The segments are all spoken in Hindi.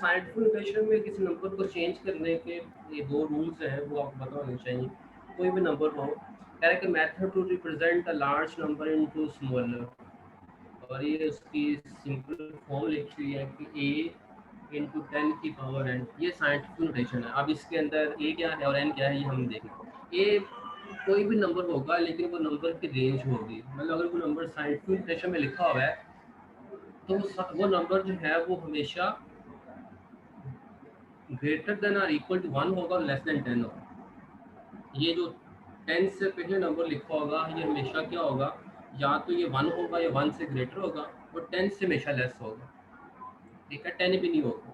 साइंटिफिक नोटेशन में किसी नंबर को चेंज करने के ये दो रूल्स हैं, वो आपको पता होने चाहिए। कोई भी नंबर हो, कह रहे कि method to represent a large number into smaller, और ये उसकी सिंपल फॉर्म लिखी हुई है कि a इंटू 10 की पावर n। ये साइंटिफिक नोटेशन है। अब इसके अंदर a क्या है और n क्या है ये हम देखना। a कोई भी नंबर होगा, लेकिन वो नंबर की रेंज होगी। मतलब अगर कोई नंबर साइंटिफिक नोटेशन में लिखा हुआ है तो वो नंबर जो है वो हमेशा ग्रेटर देन और इक्वल टू 1 होगा और लेस देन 10 होगा। ये जो 10 से पहले नंबर लिखा होगा ये हमेशा क्या होगा, या तो ये 1 होगा या 1 से ग्रेटर होगा, और 10 से हमेशा लेस होगा। ठीक है, 10 भी नहीं होगा।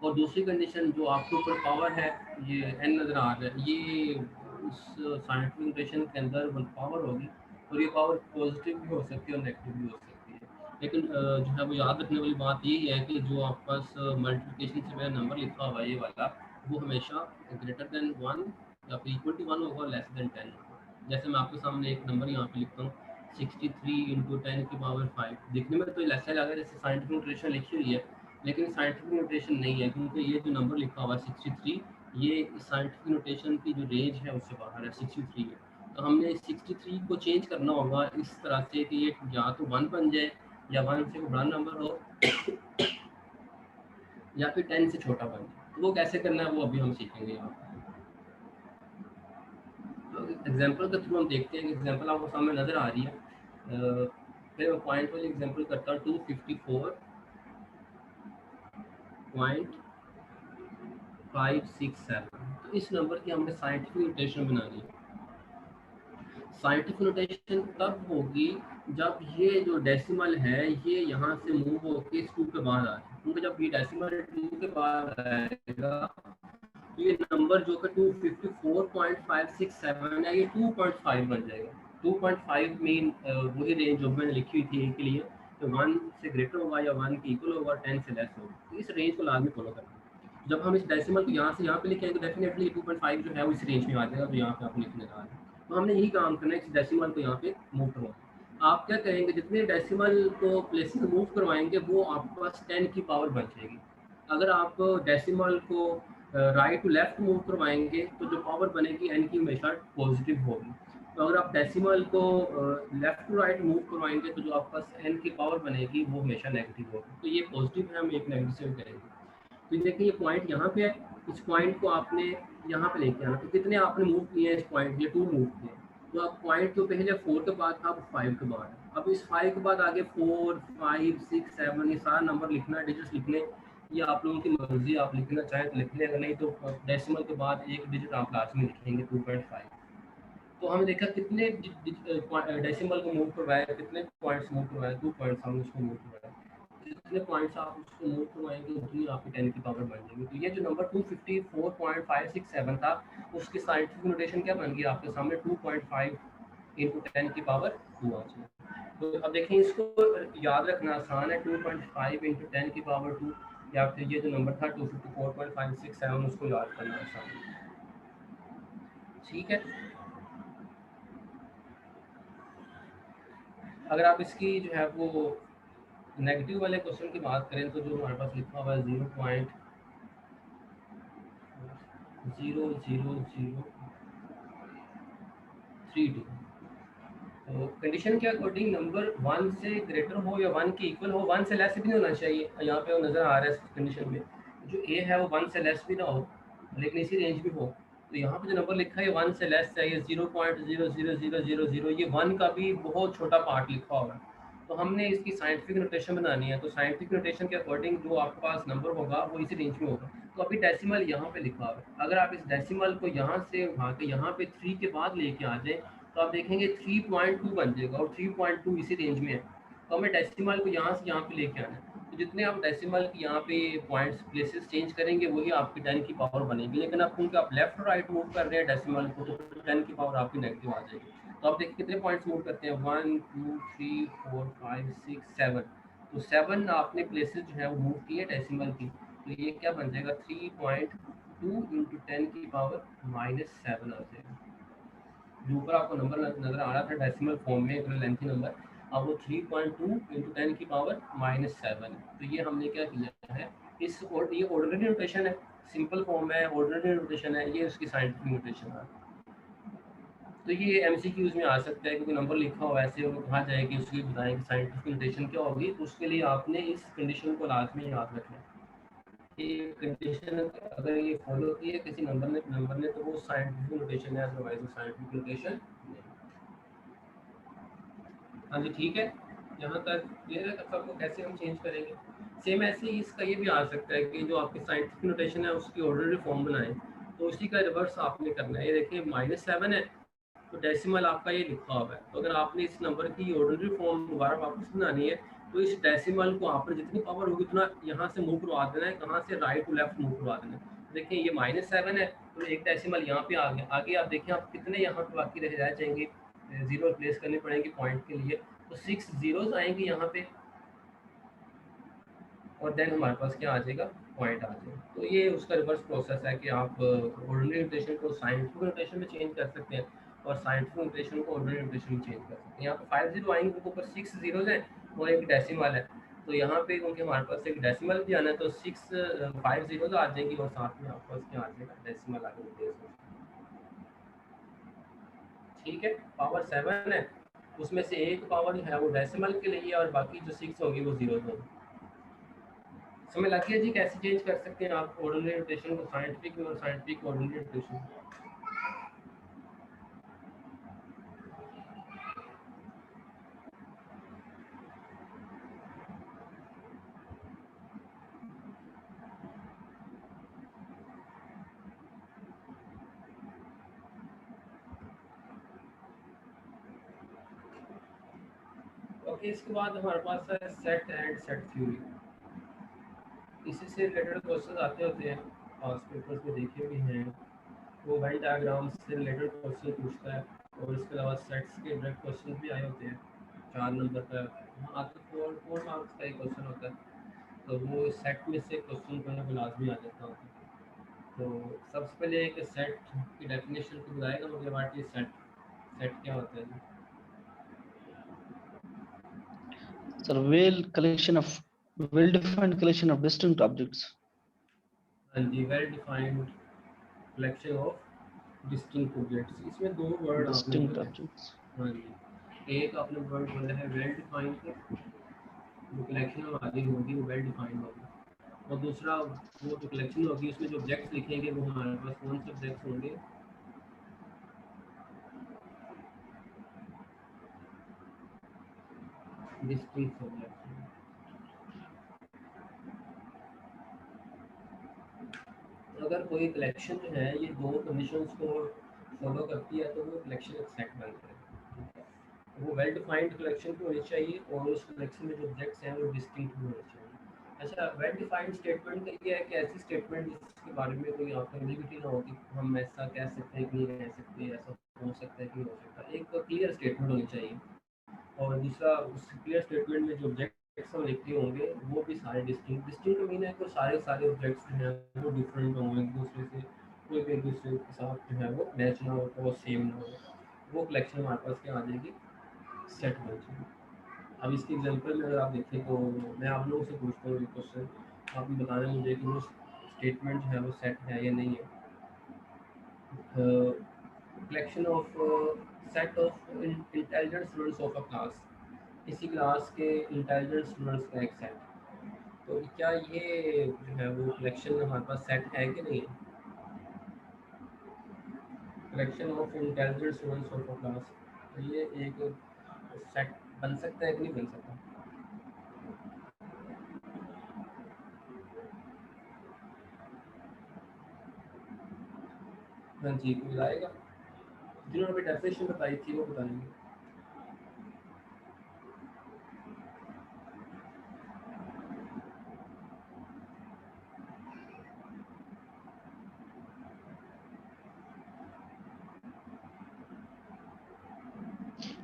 और दूसरी कंडीशन जो आपके ऊपर पावर है, ये n नज़र आ रहा है, ये उस साइंटिफिक नोटेशन के अंदर वन पावर होगी, और ये पावर पॉजिटिव भी हो सकती है और नेगेटिव भी हो सकती है। लेकिन जो है वो याद रखने वाली बात यही है कि जो आपके पास मल्टीप्लिकेशन से पहले नंबर लिखा हुआ है ये वाला, वो हमेशा ग्रेटर देन 1 या फिर इक्वल टू 1 होगा और लेस देन 10 होगा। जैसे मैं आपके सामने एक नंबर यहाँ पे लिखता हूँ 63 इंटू 10 की पावर 5। दिखने में तो ऐसा लगा जैसे साइंटिफिक नोटेशन लिखी हुई है, लेकिन साइंटिफिक नोटेशन नहीं है, क्योंकि ये जो नंबर लिखा हुआ है 63, ये साइंटिफिक नोटेशन की जो रेंज है उससे बाहर है, 63 है। तो हमने 63 को चेंज करना होगा इस तरह से कि ये या तो 1 बन जाए, या 1 से बड़ा नंबर हो, या फिर 10 से छोटा बन जाए। तो वो कैसे करना है वो अभी हम सीखेंगे यहाँ। तो एग्जाम्पल के थ्रू हम देखते हैं कि एग्जाम्पल आपको सामने नज़र आ रही है। फिर मैं पॉइंट वाली एग्जाम्पल करता हूँ 254.567। तो इस नंबर की हमने साइंटिफिक नोटेशन बनानी है। साइंटिफिक नोटेशन तब होगी जब ये जो डेसिमल है ये यहाँ से मूव होकर इस 2 के बाद आ जाए, क्योंकि जब ये डेसिमल 2 के बाद आएगा तो ये नंबर जो कि 254.567 है, ये 2.5 बन जाएगा। 2.5 मीन वही रेंज जो मैंने लिखी हुई थी a के लिए, तो 1 से ग्रेटर होगा या 1 के इक्वल होगा, 10 से लेस होगा। तो इस रेंज को लाजमी फॉलो करना है। जब हम इस डेसिमल को यहाँ से यहाँ पे लिखेंगे तो डेफिनेटली 2.5 जो है वो इस रेंज में आ जाएगा, तो यहाँ पे आप लिखने जा रहे हैं। तो हमने यही काम करना है, इस डेसिमल को यहाँ पे मूव करवाना। आप क्या करेंगे, जितने डेसिमल को प्लेसेस मूव करवाएंगे वो आपके पास 10 की पावर बन जाएगी। अगर आप डेसिमल को राइट टू लेफ्ट मूव करवाएंगे तो जो पावर बनेगी n की हमेशा पॉजिटिव होगी। तो अगर आप डेसिमल को लेफ्ट टू राइट मूव करवाएंगे तो जो आपके पास n की पावर बनेगी वो हमेशा नेगेटिव होगी। तो ये पॉजिटिव है, हम एक नेगेटिव से करेंगे। तो देखिए ये पॉइंट यहाँ पे है, इस पॉइंट को आपने यहाँ पे लेके आना। तो कितने आपने मूव किए हैं इस पॉइंट, ये 2 मूव किए। तो अब पॉइंट जो पहले 4 के बाद था अब 5 के बाद है। अब इस 5 के बाद आगे 4, 5, 6, 7 ये सारा नंबर लिखना है, डिजिट्स लिखने। ये आप लोगों की मर्जी, आप लिखना चाहें तो लिख लें, अगर नहीं तो डेसिमल के बाद एक डिजिट आप लास्ट में लिखेंगे 2.5। तो हमने देखा कितने डेसिमल को मूव करवाया, कितने पॉइंट्स मूव करवाए, 2 पॉइंट्स हमने उसको मूव करवाया। जितने पॉइंट्स आप उसको मूव करवाएंगे उतनी आपकी 10 की पावर बन जाएगी। तो ये जो नंबर 254.567 था, उसकी साइंटिफिक नोटेशन क्या बन गई आपके सामने, 2.5 इंटू 10 की पावर 2 आ जाए। तो अब देखें, इसको याद रखना आसान है, 2.5 इंटू 10 की पावर 2, या फिर ये जो नंबर था 254.567 उसको याद करना आसान है। ठीक है, अगर आप इसकी जो है वो नेगेटिव वाले क्वेश्चन की बात करें तो जो हमारे पास लिखा हुआ है 0.00032, तो कंडीशन के अकॉर्डिंग नंबर 1 से ग्रेटर हो या 1 के इक्वल हो, 1 से लेस भी नहीं होना चाहिए। यहाँ पे वो नज़र आ रहा है इस कंडीशन में, जो ए है वो 1 से लेस भी ना हो लेकिन इसी रेंज में हो। तो यहाँ पे जो नंबर लिखा है 1 से लेस चाहिए, 0.00000, ये 1 का भी बहुत छोटा पार्ट लिखा हुआ है। तो हमने इसकी साइंटिफिक नोटेशन बनानी है। तो साइंटिफिक नोटेशन के अकॉर्डिंग जो आपके पास नंबर होगा वो इसी रेंज में होगा। तो अभी डेसिमल यहाँ पे लिखा हुआ है, अगर आप इस डेसिमल को यहाँ से उठा के यहाँ पे 3 के बाद लेके आ जाए तो आप देखेंगे 3.2 बन जाएगा, और 3.2 इसी रेंज में है। तो हमें डेसिमल को यहाँ से यहाँ पे लेके आना है। तो जितने आप डेसिमल की यहाँ पे पॉइंट्स प्लेसेस चेंज करेंगे वही आपकी 10 की पावर बनेगी। लेकिन अब क्योंकि आप लेफ्ट और राइट मूव कर रहे हैं डेसिमल को, तो 10 की पावर आपकी नेगेटिव आ जाएगी। तो आप देखिए कितने पॉइंट्स मूव करते हैं, 1, 2, 3, 4, 5, 6, 7। तो 7 आपने प्लेसेस जो है वो मूव किए डेसिमल की। तो ये क्या बन जाएगा, 3.2 इंटू 10 की पावर -7 आ जाएगा। जो ऊपर आपको नंबर नज़र आ रहा था डेसिमल फॉर्म में, इतना लेंथी नंबर, अब वो 3.2 इंटू 10 की पावर -7 है। तो ये हमने क्या किया है, ये ऑर्डिनरी नोटेशन है, सिंपल फॉर्म है, ऑर्डिनरी नोटेशन है, ये उसकी साइंटिफिक नोटेशन है। तो ये एमसीक्यूज में आ सकता है, क्योंकि नंबर लिखा हो वैसे वो कहा जाए कि उसकी बताएं कि साइंटिफिक नोटेशन क्या होगी, तो उसके लिए आपने इस कंडीशन को लाजमी याद रखना है कि कंडीशन अगर ये फॉलो की है किसी नंबर ने तो वो साइंटिफिक नोटेशन है, अदरवाइज वो साइंटिफिक नोटेशन नहीं। हाँ जी ठीक है, यहाँ तक क्लियर है। तब सबको कैसे हम चेंज करेंगे, सेम ऐसे ही इसका ये भी आ सकता है कि जो आपकी साइंटिफिक नोटेशन है उसकी ऑर्डिनरी फॉर्म बनाएं, तो उसी का रिवर्स आपने करना है। ये देखिए -7 है तो डेसिमल आपका ये लिखा हुआ है, तो अगर आपने इस नंबर की ऑर्डिनरी फॉर्म दोबारा वापस बनानी है तो इस डेसिमल को आपने जितनी पावर होगी उतना यहाँ से मूव करवा देना है, कहाँ से राइट टू लेफ्ट मूव करवा देना है। देखिए ये -7 है तो एक डेसिमल यहाँ पे आ गया, आगे आप देखिए आप कितने यहाँ पे बाकी रह जाएंगे, जीरो रिप्लेस करने पड़ेंगे पॉइंट के लिए, तो 6 जीरोस आएंगे यहाँ पे और देन हमारे पास क्या आ जाएगा, पॉइंट आ जाएगा। तो ये उसका रिवर्स प्रोसेस है कि आप ऑर्डिनरी नोटेशन को साइंटिफिक नोटेशन में चेंज कर सकते हैं और साइंटिफिक नोटेशन को ऑर्डिनरी नोटेशन में चेंज कर सकते हैं। यहाँ पे 5 जीरो आएंगे, उनके ऊपर 6 जीरोस हैं और एक डेसिमल है, तो यहाँ पे उनके हमारे पास एक डेसिमल भी आना है, तो 5 जीरोस आ जाएंगी और साथ में आपके पास क्या आ जाएगा, डेसिमल आगे रिप्लेस हो जाएगा। ठीक है, पावर 7 है, उसमें से एक पावर जो है वो डेसिमल के लिए और बाकी जो 6 होगी वो जीरो होगी। समझ लग गया जी कैसे चेंज कर सकते हैं आप ऑर्डिनरी नोटेशन को साइंटिफिक में और साइंटिफिक ऑर्डिनरी नोटेशन। ओके, इसके बाद हमारे पास है सेट एंड सेट थ्योरी। इसी से रिलेटेड क्वेश्चन आते होते हैं, पास पेपर्स में देखे भी हैं। वो वेन डायग्राम से रिलेटेड क्वेश्चन पूछता है और इसके अलावा सेट्स के डायरेक्ट क्वेश्चन भी आए होते हैं 4 नंबर का। हाँ तो 4 मार्क्स का एक क्वेश्चन होता है, तो वो सेट में से क्वेश्चन को ना लाजमी आ जाता होता है। तो सबसे पहले एक सेट की डेफिनेशन को बताएगा, मुझे व्हाट इज सेट, सेट क्या होता है। Sir, well-defined collection of distinct objects. हाँ जी, well defined collection of distinct objects. इसमें 2 वर्ड आपने Distinct बोले। objects. हाँ जी, एक आपने वर्ड बोला है वेल डिफाइंड, जो कलेक्शन हमारी होगी वो वेल डिफाइंड होगी, और दूसरा वो जो कलेक्शन होगी उसमें जो ऑब्जेक्ट्स लिखेंगे वो हमारे पास कौन से ऑब्जेक्ट्स होंगे, डिस्टिंक्ट ऑब्जेक्ट्स। अगर कोई कलेक्शन जो है ये 2 कंडीशंस को फॉलो करती है तो वो कलेक्शन एक सेट बनता है। वो वेल डिफाइंड कलेक्शन भी होनी चाहिए और उस कलेक्शन में जो ऑब्जेक्ट्स हैं वो डिस्टिंक्ट भी होने चाहिए। अच्छा, वेल डिफाइंड स्टेटमेंट का ये है कि ऐसी स्टेटमेंट जिसके बारे में कोई आपको एम्बिग्यूटी ना हो कि हम ऐसा कह सकते हैं कि नहीं कह सकते, ऐसा हो सकता है कि नहीं हो सकता, एक क्लियर स्टेटमेंट होनी चाहिए। और दूसरा उस क्लियर स्टेटमेंट में जो ऑब्जेक्ट्स हम लिखते होंगे वो भी सारे डिस्टिंक्ट, डिस्टिंक्ट मीन है कि सारे ऑब्जेक्ट्स जो हैं वो डिफरेंट होंगे एक दूसरे से, कोई भी एक दूसरे के साथ जो है वो मैच ना हो, वो सेम ना हो, वो कलेक्शन हमारे पास क्या आ जाएगी, सेट बन जाएगी। अब इसकी एग्जांपल में अगर आप देखें तो मैं आप लोगों से पूछता हूँ एक क्वेश्चन, आप बताना मुझे कि वो स्टेटमेंट जो है वो सेट है या नहीं है। Collection of set of intelligent students of a class, किसी क्लास के इंटेलिजेंट स्टूडेंट्स का एक सेट, तो क्या ये जो है वो कलेक्शन हमारे पास सेट है कि नहीं है। Collection of intelligent students of a class, तो ये एक सेट बन सकता है कि नहीं बन सकता। हाँ जी, कोई बताएगा, जिन्होंने भी डेफिनेशन बताई थी वो बताएंगे।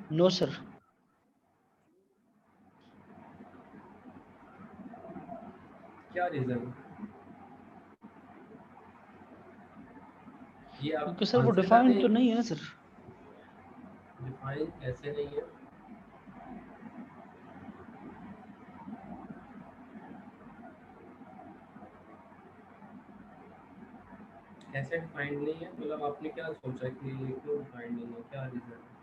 No, sir. क्या रीज़न, ये आप क्योंकि सर वो आंसर कर डिफाइंड रहे तो हैं, नहीं है ना सर। डिफाइन कैसे नहीं है। ऐसे डिफाइंड नहीं है, मतलब आपने क्या सोचा कि ये क्यों डिफाइंड नहीं है, क्या रीज़न है?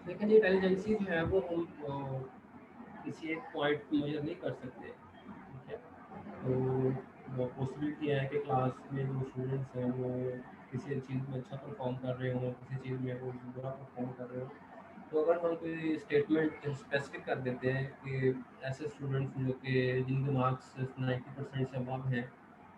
लेकिन इंटेलिजेंसी जो है वो हम किसी एक पॉइंट को मेजर नहीं कर सकते, ठीक है? तो वो पॉसिबिलिटी है कि क्लास में जो स्टूडेंट्स हैं वो किसी चीज़ में अच्छा परफॉर्म कर रहे हों, किसी चीज़ में वो बुरा परफॉर्म कर रहे हों। तो अगर हम कोई स्टेटमेंट स्पेसिफिक कर देते हैं कि ऐसे स्टूडेंट्स जो कि जिनके मार्क्स 90% से अबव हैं,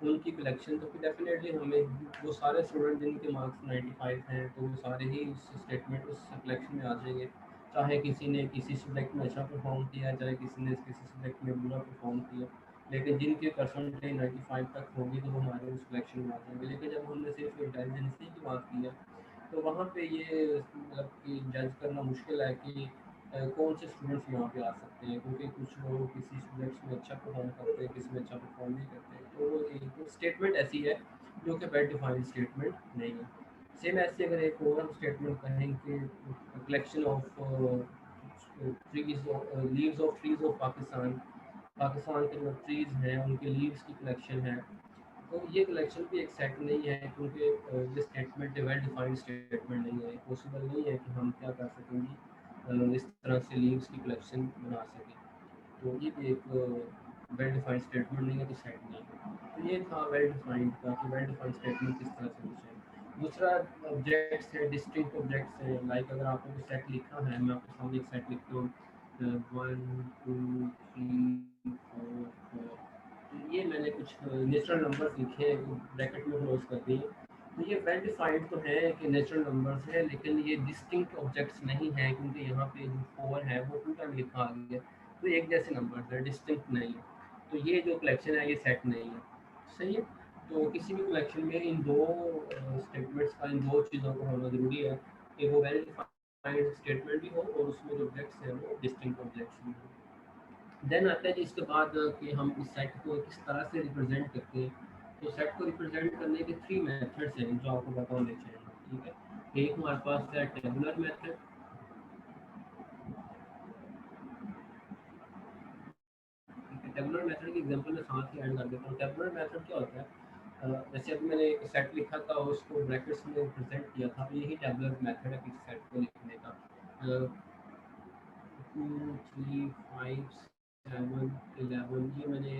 उनकी कलेक्शन, तो फिर डेफिनेटली हमें वो सारे स्टूडेंट जिनके मार्क्स 95 हैं तो वो सारे ही उस स्टेटमेंट उस कलेक्शन में आ जाएंगे। चाहे किसी ने किसी सब्जेक्ट में अच्छा परफॉर्म किया, चाहे किसी ने किसी सब्जेक्ट में बुरा परफॉर्म किया, लेकिन जिनके परसेंटेज 95 तक होगी तो वो हमारे उस कलेक्शन में आ जाएंगे। लेकिन जब हमने सिर्फ इंटेलिजेंसी की बात की है तो वहाँ पे ये मतलब कि जज करना मुश्किल है कि कौन से स्टूडेंट्स यहाँ पे आ सकते हैं, क्योंकि कुछ लोग किसी सब्जेक्ट्स में अच्छा परफॉर्म करते हैं, किसी में अच्छा परफॉर्म नहीं करते। तो एक स्टेटमेंट ऐसी है जो कि वेल डिफाइंड स्टेटमेंट नहीं है। सेम ऐसे अगर एक और हम स्टेटमेंट कहें कि collection of trees, leaves of trees of Pakistan, Pakistan के जो ट्रीज हैं उनके लीव्स की कलेक्शन है, तो ये कलेक्शन भी एक सेट नहीं है, क्योंकि ये स्टेटमेंट वेल डिफाइंड स्टेटमेंट नहीं है। पॉसिबल नहीं है कि हम क्या कर सकेंगे, इस तरह से लीव्स की कलेक्शन बना सकें। तो ये भी एक वेल डिफाइंड स्टेटमेंट नहीं है, तो सेट नहीं है। तो ये था वेल डिफाइंड का कि वेल डिफाइंड स्टेटमेंट किस तरह से पूछें। दूसरा ऑब्जेक्ट्स है, डिस्टिंक्ट ऑब्जेक्ट्स है। लाइक अगर आपने कोई सेट लिखा है, मैं आपके सामने एक सेट लिखता हूँ 1 2 3 4 4, तो ये मैंने कुछ नेचुरल नंबर्स लिखे हैं, ब्रैकेट में क्लोज कर दिए। तो ये वेल डिफाइंड तो है कि नेचुरल नंबर्स है, लेकिन ये डिस्टिंक्ट ऑब्जेक्ट्स नहीं है, क्योंकि यहाँ पे जो 4 है वो 2 टाइम लिखा आ गया, तो एक जैसे नंबर्स है, डिस्टिंक्ट नहीं है। तो ये जो कलेक्शन है ये सेट नहीं है, सही है। तो किसी भी कलेक्शन में इन दो स्टेटमेंट्स का, इन दो चीज़ों को होना ज़रूरी है कि वो वेल डिफाइंड स्टेटमेंट भी हो और उसमें जो ऑब्जेक्ट्स हैं वो डिस्टिंक्ट ऑब्जेक्ट्स भी हो। देन आता है जी इसके बाद कि हम इस सेट को किस तरह से रिप्रेजेंट करते हैं। तो सेट को रिप्रेजेंट करने के 3 मेथड्स हैं जो आपको बता होने चाहिए, ठीक है। एक हमारे पास है टेबुलर मेथड, टेबुलर मेथड की एग्जांपल मैं साथ ही ऐड कर देता हूँ। टेबुलर मेथड क्या होता है, जैसे अभी मैंने एक सेट लिखा था उसको ब्रैकेट्स में रिप्रेजेंट किया था, तो यही टेबुलर मेथड है किसी सेट को लिखने का। 2 3 5 7 11, ये मैंने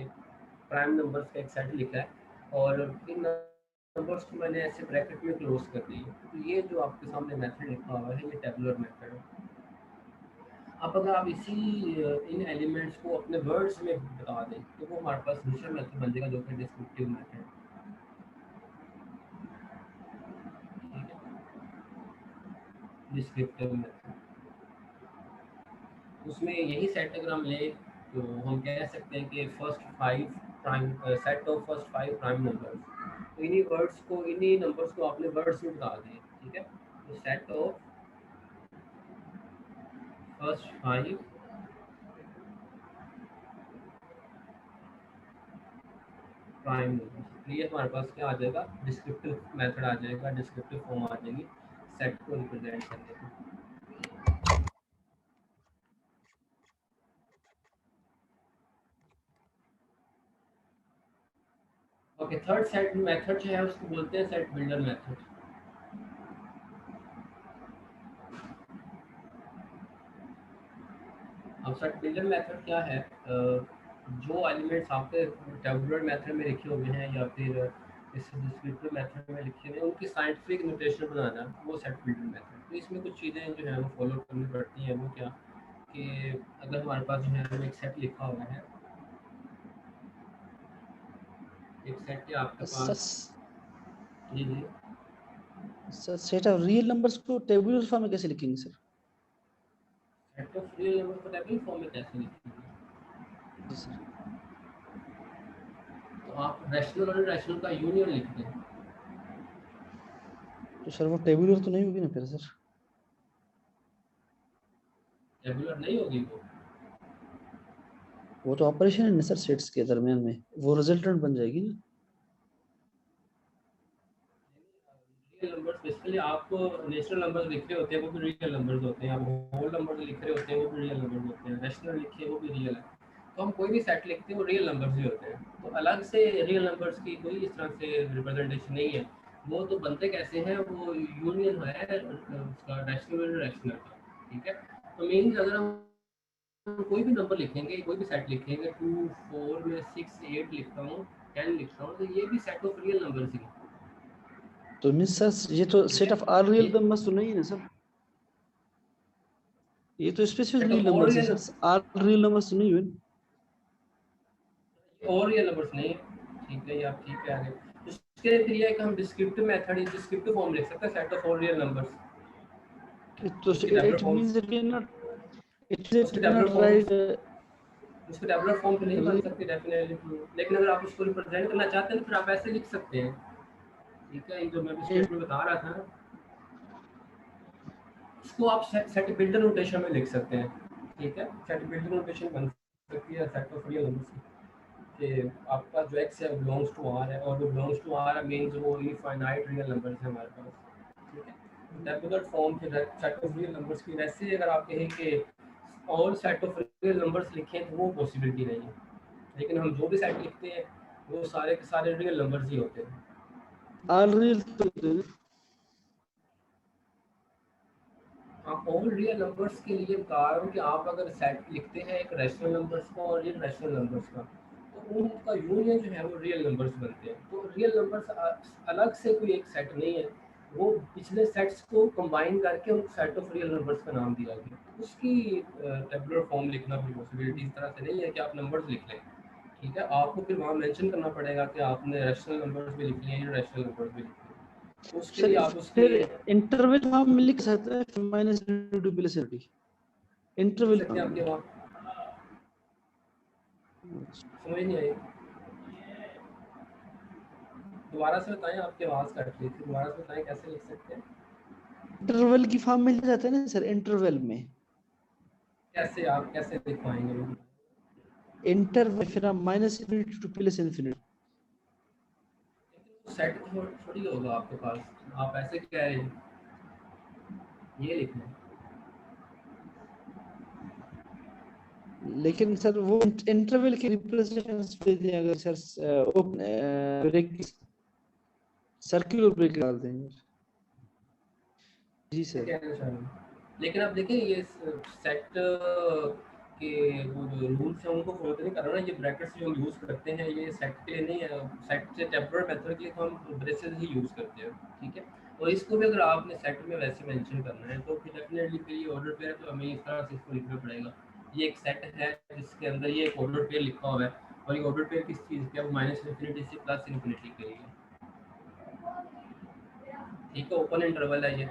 प्राइम नंबर्स का एक सेट लिखा है और इन नंबर्स को मैंने ऐसे ब्रैकेट में क्लोज कर दी। तो ये जो आपके सामने मेथड लिखा हुआ है ये टेबुलर मेथड है। अब अगर आप इसी इन एलिमेंट्स को अपने वर्ड्स में बता दें तो वो हमारे पास दूसरा मेथड बन जाएगा जो कि डिस्क्रिप्टिव मेथड, ठीक है। डिस्क्रिप्टिव मेथड, उसमें यही सेट अगर हम लें तो हम कह सकते हैं कि first 5 prime, set of first 5 prime numbers. तो इन्हीं वर्ड्स को, इन्हीं नंबर्स को आपने वर्ड्स में बता दें, ठीक है। तो set of first 5 prime numbers, ये हमारे पास क्या आ जाएगा, डिस्क्रिप्टिव मेथड आ जाएगा, डिस्क्रिप्टिव फॉर्म आ जाएगी सेट को रिप्रेजेंट करने की। ओके, थर्ड सेट मेथड जो है उसको बोलते हैं सेट बिल्डर मेथड। अब सेट बिल्डर मेथड क्या है, जो एलिमेंट्स आपके टेबुलर मेथड में लिखे हुए हैं या फिर इस डिस्क्रिप्टिव मेथड में लिखे हुए हैं उनकी साइंटिफिक नोटेशन बनाना, वो सेट बिल्डर मेथड। तो इसमें कुछ चीज़ें जो है वो फॉलो करनी पड़ती हैं। वो क्या कि अगर हमारे पास जो है वो एक सेट लिखा हुआ है, एक सेट है आपके सर पास। जी जी। Sir set of real numbers को टेबुलर फॉर्म में कैसे लिखेंगे sir? Set of real number को टेबल फॉर्म में कैसे लिखेंगे? जी सर। तो आप रैशनल और इरेशनल का यूनियन लिख दें। तो सर वो टेबुलर तो नहीं होगी ना फिर सर? टेबुलर नहीं होगी वो तो ऑपरेशन है ना सर सेट्स के दरमियान में, वो रिजल्टेंट बन जाएगी ना। रियल नंबर्स बेसिकली आप नेचुरल नंबर्स लिख रहे होते हैं, वो भी रियल नंबर्स होते हैं। आप होल नंबर्स लिख रहे होते हैं, वो भी रियल नंबर्स होते हैं। रैशनल लिखिए, वो भी रियल है। तो हम कोई भी सेट लिखते हैं वो रियल नंबर्स ही होते हैं। तो अलग से रियल नंबर्स की कोई इस तरह से रिप्रेजेंटेशन नहीं है। वो तो बनते कैसे हैं, वो यूनियन है उसका रैशनल और इरेशनल का। ठीक है, तो मीन्स अगर हम कोई भी नंबर लिखेंगे, कोई भी सेट लिखेंगे, 2 4 में 6 8 लिखता हूँ, 10 लिखता हूँ, तो ये भी सेट ऑफ रियल नंबर्स ही है। तो मींस सर ये तो ठीक सेट है, ऑफ आर रियल ये नंबर्स तो नहीं है ना सर? ये तो specific set real of all numbers है real, sir, R real numbers तो नहीं हुए ना? और रियल नंबर्स नहीं है। ठीक है, ये आप ठीक कह रहे हैं। उसके लिए फिर ये है कि हम डिस्क्रिप्टिव मेथड, डिस्क्रिप्टिव फॉर्म लिख सकते हैं set of all real numbers. तो उसकी tabular it form, means it can not, उसकी it can tabular not form, right उसकी टेबलर फॉर्म पे नहीं बन सकती डेफिनेटली। लेकिन अगर आप उसको रिप्रेजेंट करना चाहते हैं तो फिर आप ऐसे लिख सकते हैं। ठीक है, ये जो मैं स्टेटमेंट बता रहा था ना, इसको आप सेट बिल्डर नोटेशन में लिख सकते हैं। ठीक है, सेट बिल्डर नोटेशन बन सकती है सेट ऑफ रियल नंबर्स की, कि आपका जो एक्स है वो बिलोंग्स टू आर है, और जो बिलोंग्स टू आर मींस वो इनफाइनाइट रियल नंबर्स है हमारे पास। ठीक है, टेबुलर फॉर्म के सेट ऑफ रियल नंबर्स की। वैसे अगर आप कहें कि all set of real numbers लिखें तो वो पॉसिबिलिटी नहीं है। लेकिन हम जो भी सेट लिखते हैं वो सारे के सारे रियल नंबर्स ही होते हैं। आर रियल तो आप ऑल रियल नंबर्स के लिए बता रहा हूँ कि आप अगर सेट लिखते हैं एक रैशनल नंबर्स का और एक रैशनल नंबर्स का, तो उनका यूनियन जो है वो रियल नंबर्स बनते हैं। तो रियल नंबर्स अलग से कोई एक सेट नहीं है, वो पिछले सेट्स को कंबाइन करके उनको सेट ऑफ रियल नंबर्स का नाम दिया गया। उसकी टेबुलर फॉर्म लिखना कोई पॉसिबिलिटी इस तरह से नहीं है कि आप नंबर्स लिख लें। ठीक है, आपको फिर वहाँ मेंशन करना पड़ेगा कि आपने रैशनल नंबर्स भी लिख लिए हैं या रैशनल नंबर्स भी लिख लिए हैं। तो उसके लिए सर आप उसकी फिर इंटरवल फॉर्म में लिख सकते हैं माइनस टू प्लस लिख इंटरवल सकते हैं। फॉर्म आपके में। वहाँ समझ नहीं आई, दोबारा से बताएं, आपकी आवाज़ कट रही थी। दोबारा से बताएं कैसे लिख सकते हैं। इंटरवल की फॉर्म में लिख जाते हैं ना सर, इंटरवल में। कैसे आप कैसे लिख पाएंगे वो? इंटरवल फिर हम minus infinity two plus infinity. Set थोड़ी होगा आपके पास, आप ऐसे कह रहे हैं, ये लिखना है। लेकिन सर वो इंटरवल के रिप्रेजेंटेशंस पे दिए अगर sir open break circular break डाल देंगे। जी ये सर। कहना चाह रहे हैं। लेकिन आप देखें ये सेट के वो जो रूल्स हैं उनको फॉलो नहीं कर रहा ना। ये ब्रैकेट्स जो हम यूज़ करते हैं ये सेट के लिए नहीं है, सेट से टेम्पररी मेथड के लिए तो हम ब्रेसेस ही यूज़ करते हैं। ठीक है, और इसको भी अगर आपने सेट में वैसे मेंशन करना है तो फिर डेफिनेटली फिर ये ऑर्डर पेयर तो हमें इस तरह से इसको लिखना पड़ेगा। ये एक सेट है जिसके अंदर ये एक ऑर्डर पेयर लिखा हुआ है, और ये ऑर्डर पेयर किस चीज़ का है, वो माइनस इन्फिनिटी से प्लस इन्फिनिटी के लिए। ठीक है, ओपन इंटरवल है ये।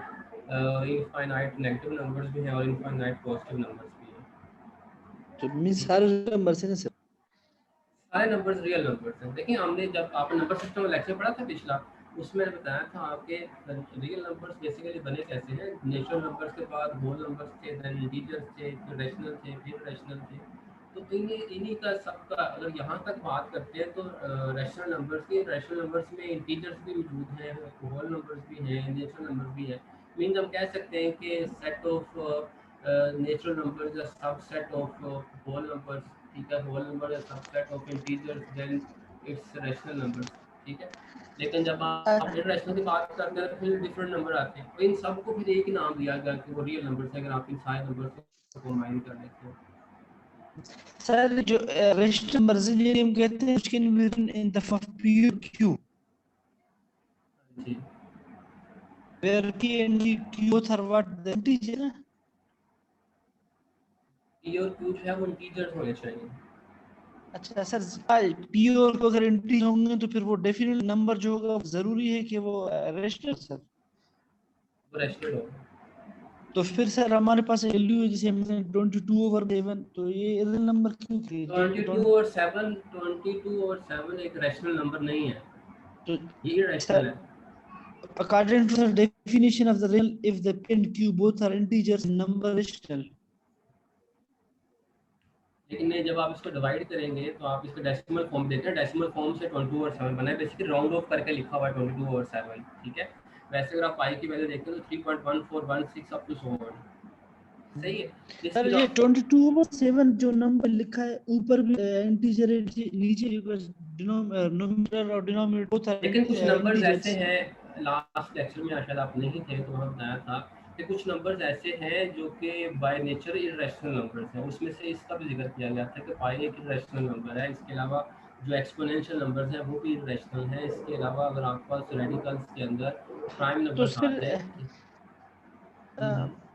इनफाइनाइट नेगेटिव नंबर्स भी हैं और इनफाइनाइट पॉजिटिव नंबर्स भी हैं। तो मींस ठीक है, सारे नंबर से ना सर? सारे नंबर्स रियल नंबर्स हैं। देखिए, हमने जब आपने नंबर सिस्टम में लेक्चर पढ़ा था पिछला, उसमें मैंने बताया था आपके रियल नंबर्स बेसिकली बने कैसे हैं। नेचुरल नंबर्स के बाद होल नंबर्स थे, देन इंटीजर्स थे, फिर रेशनल थे, फिर रेशनल थे। तो इन्हीं का सबका अगर यहाँ तक बात करते हैं तो रैशनल नंबर्स की, रैशनल नंबर्स में इंटीजर्स भी मौजूद हैं, होल नंबर्स भी हैं, नेचुरल नंबर भी हैं। मीन्स हम कह सकते हैं कि सेट ऑफ नेचुरल नंबर्स या सबसेट ऑफ होल नंबर्स। ठीक है, होल नंबर या subset of integers, then it's rational numbers. ठीक है, लेकिन जब आप इररेशनल की बात करते हैं तो फिर डिफरेंट नंबर आते हैं, तो इन सबको फिर एक ही नाम दिया गया कि वो रियल नंबर्स हैं अगर आप इन सारे नंबर्स को कंबाइन कर लेते हैं। सर जो रेस्ट नंबर्स हैं हम कहते हैं which can be written in the form of pure q जी, where p and q both are what the integer ना? पी और क्यू जो है वो इंटीजर्स होने चाहिए। अच्छा सर, p और q अगर इंटीजर होंगे तो फिर वो डेफिनेट नंबर जो होगा वो जरूरी है कि वो रेशनल सर? वो रैशनल होगा। तो फिर सर हमारे पास वैल्यू है जैसे 22/7, तो ये रियल नंबर क्यों क्रिएट 22 और 7 एक रैशनल नंबर नहीं है, तो ये इरेशनल सर है। according to the definition of the real, if the p and q both are integers, number rational. लेकिन ये जब आप इसको डिवाइड करेंगे तो आप इसको डेसिमल फॉर्म देते हैं, डेसिमल फॉर्म से 22 और 7 बना है, बेसिकली राउंड ऑफ करके लिखा हुआ है 22 और 7, ठीक है। वैसे अगर आप पाई की वैल्यू देखते हैं तो 3.1416 अप टू सो ऑन, सही है। सर इसकी ये 22/7 जो नंबर लिखा है ऊपर भी इंटीजर है, नीचे न्यूमरेटर और डिनोमिनेटर बोथ आर लेकिन कुछ नंबर्स ऐसे इंटीजर्स। हैं, लास्ट लेक्चर में शायद आप नहीं थे तो वहाँ बताया था कि कुछ नंबर्स ऐसे हैं जो कि बाय नेचर इरेशनल नंबर्स हैं, उसमें से इसका भी जिक्र किया गया था कि पाई एक इरेशनल नंबर है। इसके अलावा जो एक्सपोनेंशियल नंबर्स हैं वो भी इरेशनल हैं। इसके अलावा अगर आपके पास रेडिकल्स के अंदर प्राइम तो नंबर्स फिर आते हैं।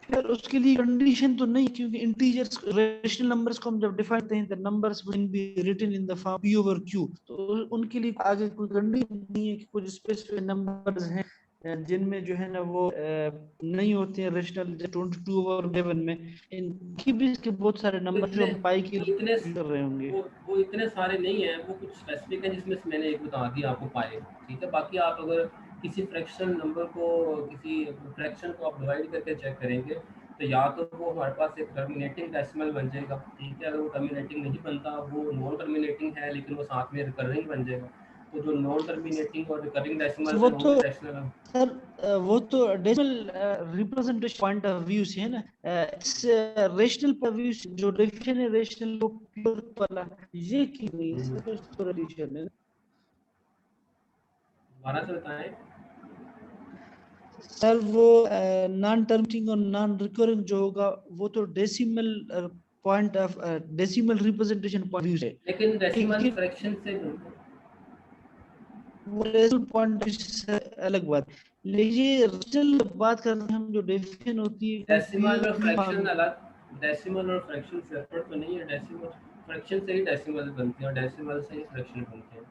फिर उसके लिए कंडीशन तो नहीं, क्योंकि इंटीजर्स रेशनल नंबर्स को हम जब डिफाइन करते हैं, the numbers can be written in the form p over q, तो उनके लिए आगे कोई कंडीशन नहीं है कि कुछ स्पेसिफिक नंबर्स हैं जिनमें जो है ना वो नहीं होते हैं रेशनल। 22/7 में इनकी भी इसके बहुत सारे तो नंबर जो इतने हम पाई की इतने कर रहे होंगे। वो इतने सारे नहीं हैं, वो कुछ स्पेसिफिक है जिसमें से मैंने एक बता दिया आपको पाए, ठीक है। बाकी आप अगर किसी फ्रैक्शन नंबर को, किसी फ्रैक्शन को आप डिवाइड करके चेक करेंगे तो या तो वो हमारे पास एक टर्मिनेटिंग डेसिमल बन जाएगा, ठीक है। अगर वो टर्मिनेटिंग नहीं बनता, वो नॉन टर्मिनेटिंग है लेकिन वो साथ में रिकरिंग बन जाएगा। तो जो नॉन टर्मिनेटिंग और रिकरिंग डेसिमल वो है वो तो भी रैशनल है। सर वो तो decimal representation point of view से है ना, रेशनल पॉइंट ऑफ व्यू से जो डेफिनेशन है रेशनल वो प्योर वाला, ये की नहीं है सर, तो रिलेशन है। दोबारा से बताएं। सर वो नॉन टर्मिनेटिंग और नॉन रिकरिंग जो होगा वो तो decimal point of decimal representation point view से, लेकिन डेसिमल लेकिन फ्रैक्शन से वो रेशनल पॉइंट से अलग बात। लेकिन ये रेशनल बात करते हैं हम, जो डेफिनेशन होती है वो डेसिमल और प्योर। फ्रैक्शन अलग, डेसिमल और फ्रैक्शन सेपरेट तो नहीं है। डेसिमल फ्रैक्शन से ही डेसिमल बनते हैं और डेसिमल से ही फ्रैक्शन बनते हैं।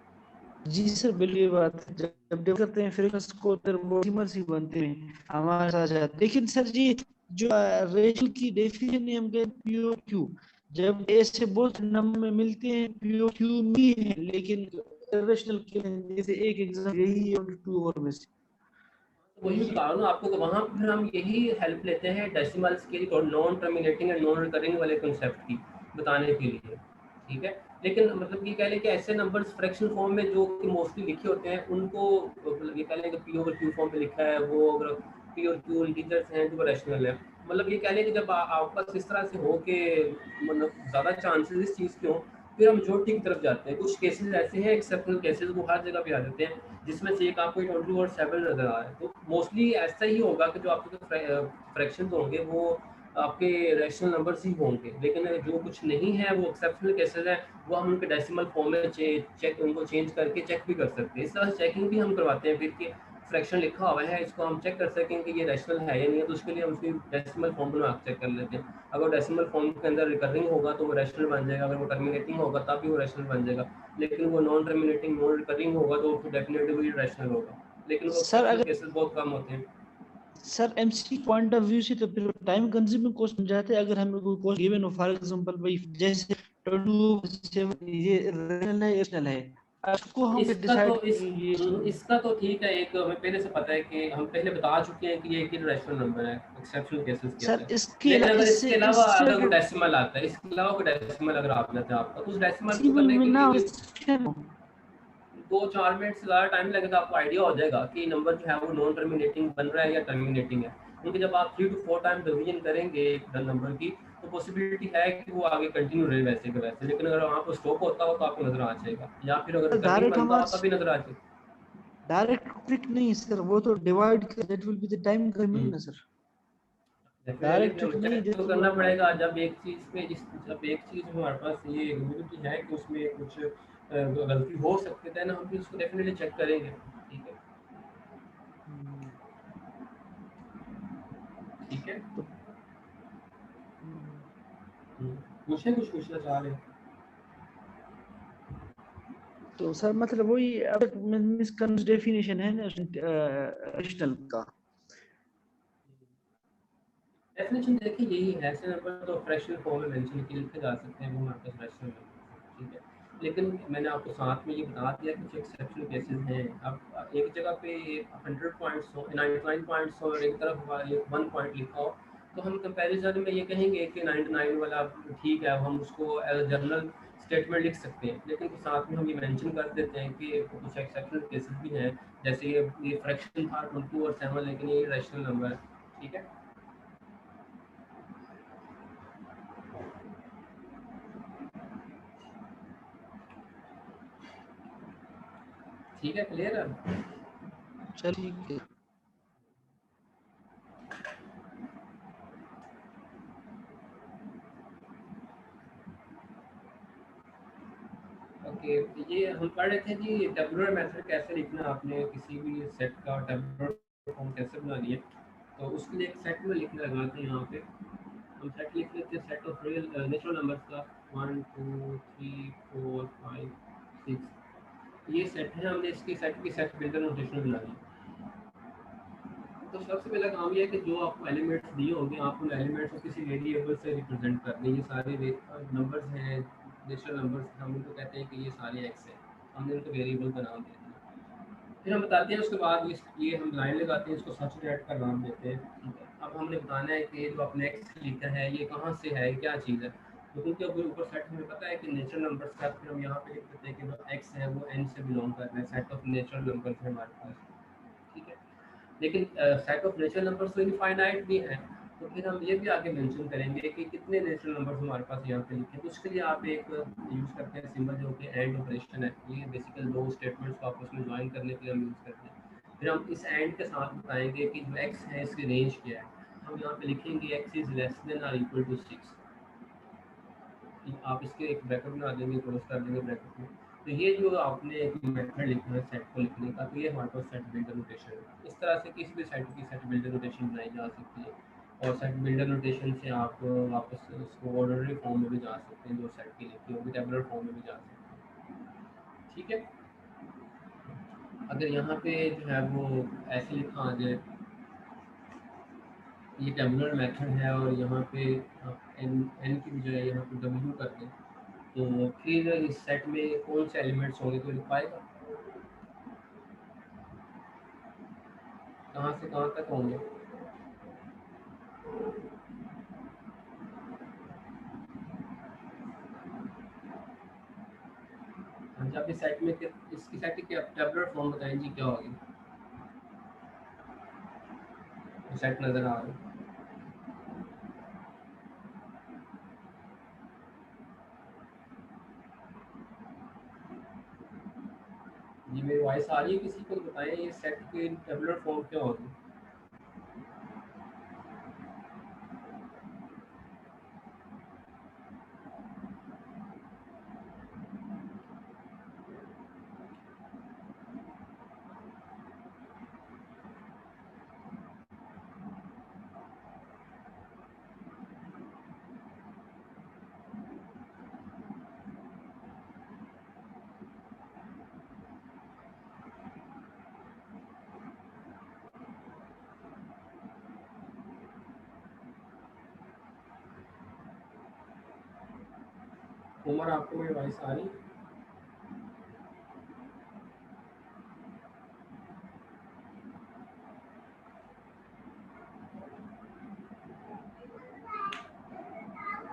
जी सर बिल्कुल ये बात है, जब डेवलप करते हैं फिर उसको फिर वो डेसिमल ही बनते हैं हमारे साथ साथ। लेकिन सर जी जो रेशनल की डेफिनेशन है हम कहते हैं प्योर क्यू, जब ऐसे बहुत नंबर में मिलते हैं प्योर क्यू भी है, लेकिन रेशनल के जैसे एक एग्जांपल यही है 22 और में से। तो वही बता रहा हूँ ना आपको कि वहाँ पर हम यही हेल्प लेते हैं डेसिमल्स के और non terminating and non recurring वाले कंसेप्ट की बताने के लिए, ठीक है। लेकिन मतलब ये कह लें कि ऐसे नंबर्स फ्रैक्शन फॉर्म में जो कि मोस्टली लिखे होते हैं उनको मतलब ये कह लें कि पी ओवर क्यू फॉर्म में लिखा है, वो अगर पी और क्यू इंटीजर्स हैं तो वो रैशनल है। मतलब ये कह लें कि जब आपके पास इस तरह से हो के मतलब ज़्यादा चांसेस इस चीज़ के हों, फिर हम जोड़ की तरफ जाते हैं। कुछ केसेस ऐसे हैं, एक्सेप्शनल केसेस, वो हर जगह पे आ जाते हैं, जिसमें से एक आपको 22 और 7 नज़र आ रहा है। तो मोस्टली ऐसा ही होगा कि जो आपके फ्रैक्शन होंगे वो आपके रैशनल नंबर्स ही होंगे। लेकिन जो कुछ नहीं है वो एक्सेप्शनल केसेस हैं, वो हम उनके डेसिमल फॉर्म में चेक उनको चेंज करके चेक भी कर सकते हैं। इस तरह से चेकिंग भी हम करवाते हैं फिर कि फ्रैक्शन लिखा हुआ है, इसको हम चेक कर सकें कि ये रैशनल है या नहीं है। तो उसके लिए हम उसकी डेसिमल फॉर्म बना के चेक कर लेते हैं। अगर डेसिमल फॉर्म के अंदर रिकरिंग होगा तो वो रैशनल बन जाएगा, अगर वो टर्मिनेटिंग होगा तब भी वो रैशनल बन जाएगा। लेकिन वो नॉन टर्मिनेटिंग नॉन रिकरिंग होगा तो फिर डेफिनेटली वो इरेशनल होगा। लेकिन वो सर एक्सेप्शनल अगर केसेस बहुत कम होते हैं। Sir MC point of view से तो फिर टाइम कंज्यूमिंग कोर्स समझाते हैं, अगर हमें कोई कोर्स गिवन हो फॉर एग्जांपल भाई जैसे 22 ये रेशनल है, उसको हम इसका तो डिसाइड इस ये इसका तो ठीक है, एक हमें पहले से पता है कि हम पहले बता चुके हैं कि ये एक इरेशनल नंबर है एक्सेप्शनल केसेस के सर अंदर। इसके लेकिन अगर इससे इसके अलावा इससे अगर वो डेसिमल आता है, इसके अलावा कोई डेसिमल अगर आ जाता है आपका, तो उस डेसिमल को डेसिमल करने में के ना लिए भी 2-4 मिनट से ज़्यादा टाइम लगेगा, आपको आइडिया हो जाएगा कि नंबर जो है वो नॉन टर्मिनेटिंग बन रहा है या टर्मिनेटिंग है। क्योंकि जब आप 3 to 4 टाइम डिवीजन करेंगे एक नंबर की तो पॉसिबिलिटी है कि वो आगे कंटिन्यू रहे वैसे के वैसे। लेकिन अगर वहाँ पर स्टॉप होता हो तो आपको नज़र आ जाएगा, या फिर अगर रिकरिंग डायरेक्ट बनता हो हमारे तब भी नज़र आ जाएगा। डायरेक्ट क्लिक नहीं सर, वो तो divide that will be the time consuming hmm, ना सर, डेफिनेटली डायरेक्ट फिर क्लिक हमें नहीं चेक तो जैसे करना वो पड़ेगा। जब एक चीज़ पे जब एक चीज़ में हमारे पास ये एबिलिटी है कि उसमें कुछ गलती हो सकती है ना, हम फिर उसको डेफिनेटली चेक करेंगे, ठीक है। ठीक है। तो पूछें, कुछ पूछना चाह रहे हैं? तो सर मतलब वही मिसकन डेफिनेशन है ना रेशनल का। डेफिनेशन देखिए यही है, ऐसे नंबर तो फ्रैक्शनल फॉर्म में मेंशन के लिखे जा सकते हैं, वो हमारे पास फ्रैक्शनल नंबर, ठीक है। लेकिन मैंने आपको साथ में ये बता दिया कि कुछ एक्सेप्शनल केसेस हैं। अब एक जगह पे 100 पॉइंट्स हो, 99 पॉइंट्स हो और एक तरफ 1 पॉइंट लिखा हो, तो हम कंपैरिजन में ये कहेंगे कि 99 वाला ठीक है, हम उसको एज अ जनरल स्टेटमेंट लिख सकते हैं। लेकिन तो साथ में हम ये मेंशन कर देते हैं कि कुछ एक्सेप्शनल केसेस भी हैं, जैसे ये फ्रैक्शन था 2 और 7, लेकिन ये रैशनल नंबर है, ठीक है। ठीक है, क्लियर है। चल ठीक है। ओके, ये हम पढ़ रहे थे कि टेबुलर मेथड कैसे लिखना है, आपने किसी भी सेट का टेबुलर फॉर्म कैसे बनानी है। तो उसके लिए एक सेट में लिखने लगाते हैं। यहाँ पे हम सेट लिख लेते हैं, set of real natural numbers का 1 2 3 4 5 6, ये सेट है। हमने इसकी सेट की सेट बिल्डर नोटेशन बनानी है। तो सबसे पहला काम ये है कि जो आपको एलिमेंट्स दिए होंगे, आप उन एलिमेंट्स को किसी वेरिएबल से रिप्रेजेंट कर दें। ये सारे नंबर्स हैं, नेचुरल नंबर्स, हम उनको कहते हैं कि ये सारे एक्स हैं, हमने उनको वेरिएबल का नाम दे दिया। फिर हम बताते हैं उसके बाद ये हम लाइन लगाते हैं, इसको सैचुरेट का नाम देते हैं, ठीक है। अब हमने बताना है कि जो आपने एक्स लिखा है ये कहाँ से है, क्या चीज़ है। तो क्योंकि अब ऊपर सेट हमें पता है कि नेचुरल नंबर्स का, फिर हम यहाँ पे लिख देते हैं कि जो एक्स है वो एन से बिलोंग कर रहे हैं, सेट ऑफ नेचुरल नंबर्स है हमारे पास, ठीक है। लेकिन सेट ऑफ नेचुरल नंबर्स तो इनफाइनाइट भी है। तो फिर हम ये भी आगे मेंशन करेंगे कि कितने नेचुरल नंबर्स हमारे पास यहाँ पे लिखे। तो उसके लिए आप एक यूज़ करते हैं सिंबल, जो कि एंड ऑपरेशन है। ये बेसिकली दो स्टेटमेंट्स को आपस में ज्वाइन करने के लिए हम यूज़ करते हैं। फिर हम इस एंड के साथ बताएंगे कि जो एक्स है इसकी रेंज क्या है। हम यहाँ पे लिखेंगे एक्स इज़ लेस देन और इक्वल टू 6। आप इसके एक ब्रैकेट बना देंगे, क्लोज कर देंगे ब्रैकेट में। तो ये जो आपने एक मेथड लिखा है सेट को लिखने का, तो ये हमारे पास सेट बिल्डर नोटेशन है। इस तरह से किसी भी सेट की सेट बिल्डर नोटेशन बनाई जा सकती है। और सेट बिल्डर नोटेशन से आप वापस उसको ऑर्डरली फॉर्म में भी जा सकते हैं, जो सेट की लिखी होगी टेबुलर फॉर्म में भी जा सकते हैं, ठीक है। अगर यहाँ पे जो है वो ऐसे लिखा आ जाए, ये टेबुलर मेथड है और यहाँ पे एन एन की बजाय यहाँ पे डब्ल्यू कर दें, तो फिर इस सेट में कौन से एलिमेंट्स होंगे, कोई लिख पाएगा? कहाँ से कहाँ तक होंगे? हाँ जी, आप इस सेट में इसकी सेट की टेबुलर फॉर्म बताएं जी, क्या होगी? सेट नज़र आ रहा है जी, मेरी वॉइस आ रही है किसी को? बताएं ये सेट की टेबुलर फॉर्म क्या होगी? उमर, आपको मेरी वॉइस आ रही है?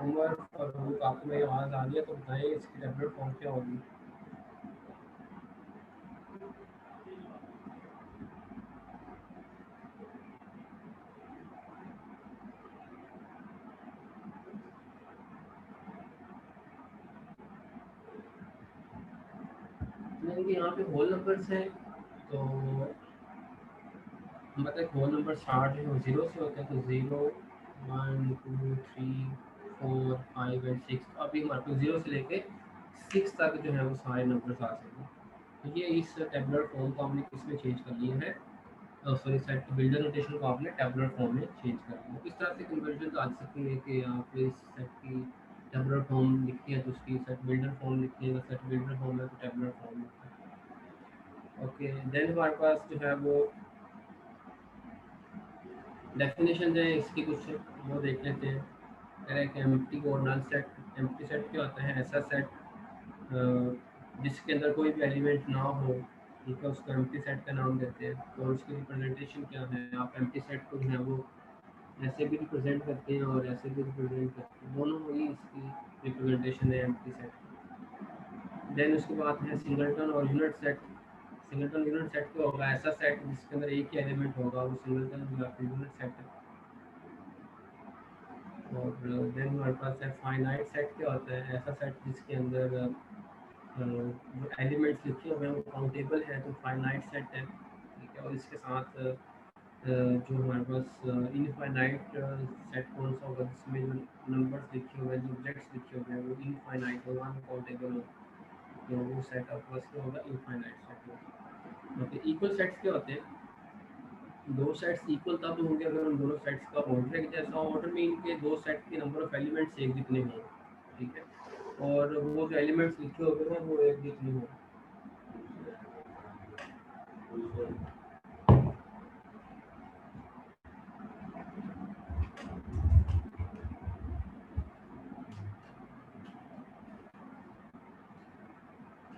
उमर और रूप, आपको मेरी आवाज़ आ रही है? तो बताएं इसकी टेबुलर फॉर्म क्या होगी? क्योंकि यहाँ पे होल नंबर्स हैं, तो मतलब होल नंबर स्टार्ट जो जीरो से होते हैं, तो 0 1 2 3 4 5 एंड 6। तो अभी हमारे पास 0 से लेके 6 तक जो है वो सारे नंबर्स आ सकते हैं। तो ये इस टेबुलर फॉर्म को हमने किसमें चेंज कर लिया है, सॉरी, सेट बिल्डर नोटेशन को आपने टेबुलर फॉर्म में चेंज कर लिया। इस तरह से कन्वर्जन आ सकती है कि आप इस सेट की टेबुलर फॉर्म लिखती है तो उसकी सेट बिल्डर फॉर्म लिखती है, सेट बिल्डर फॉर्म है तो टेबुलर फॉर्म लिखती है। ओके, देन हमारे पास जो है वो डेफिनेशन है इसकी कुछ वो देख लेते हैं। कह रहा है कि एम्प्टी और नल सेट, एम्प्टी सेट क्या होता है, ऐसा सेट जिसके अंदर कोई भी एलिमेंट ना हो, ठीक है, उसको एम्प्टी सेट का नाम देते हैं। तो उसकी रिप्रेजेंटेशन क्या है, आप एम्प्टी सेट को जो है वो ऐसे भी रिप्रेजेंट करते हैं और ऐसे भी रिप्रेजेंट करते हैं, दोनों ही इसकी रिप्रेजेंटेशन है एम्प्टी सेट। देन उसके बाद है सिंगलटन और unit set. Singleton unit set क्या होगा, ऐसा सेट जिसके अंदर एक ही एलिमेंट होगा, वो सिंगलटन या फिर यूनिट सेट है। और देन हमारे पास है फाइनाइट सेट। क्या होता है, ऐसा सेट जिसके अंदर जो एलिमेंट्स लिखे हुए हैं वो काउंटेबल है, तो फाइनाइट सेट है, ठीक है। और इसके साथ जो हमारे पास इनफाइनाइट सेट कौन सा होगा, जिसमें जो नंबर्स लिखे हुए हैं, जो ऑब्जेक्ट्स लिखे हुए हैं वो इनफाइनाइट हो, अनकाउंटेबल हो, तो वो सेट आपके पास क्या होगा, इनफाइनाइट सेट होगा। ओके, इक्वल सेट्स क्या होते हैं, दो सेट्स इक्वल तब होंगे अगर उन दोनों सेट्स का ऑर्डर एक जैसा, ऑर्डर में इनके दो सेट के नंबर ऑफ एलिमेंट्स एक जितने हों, ठीक है, और वो जो एलिमेंट्स लिखे हुए हैं वो एक जितने हों।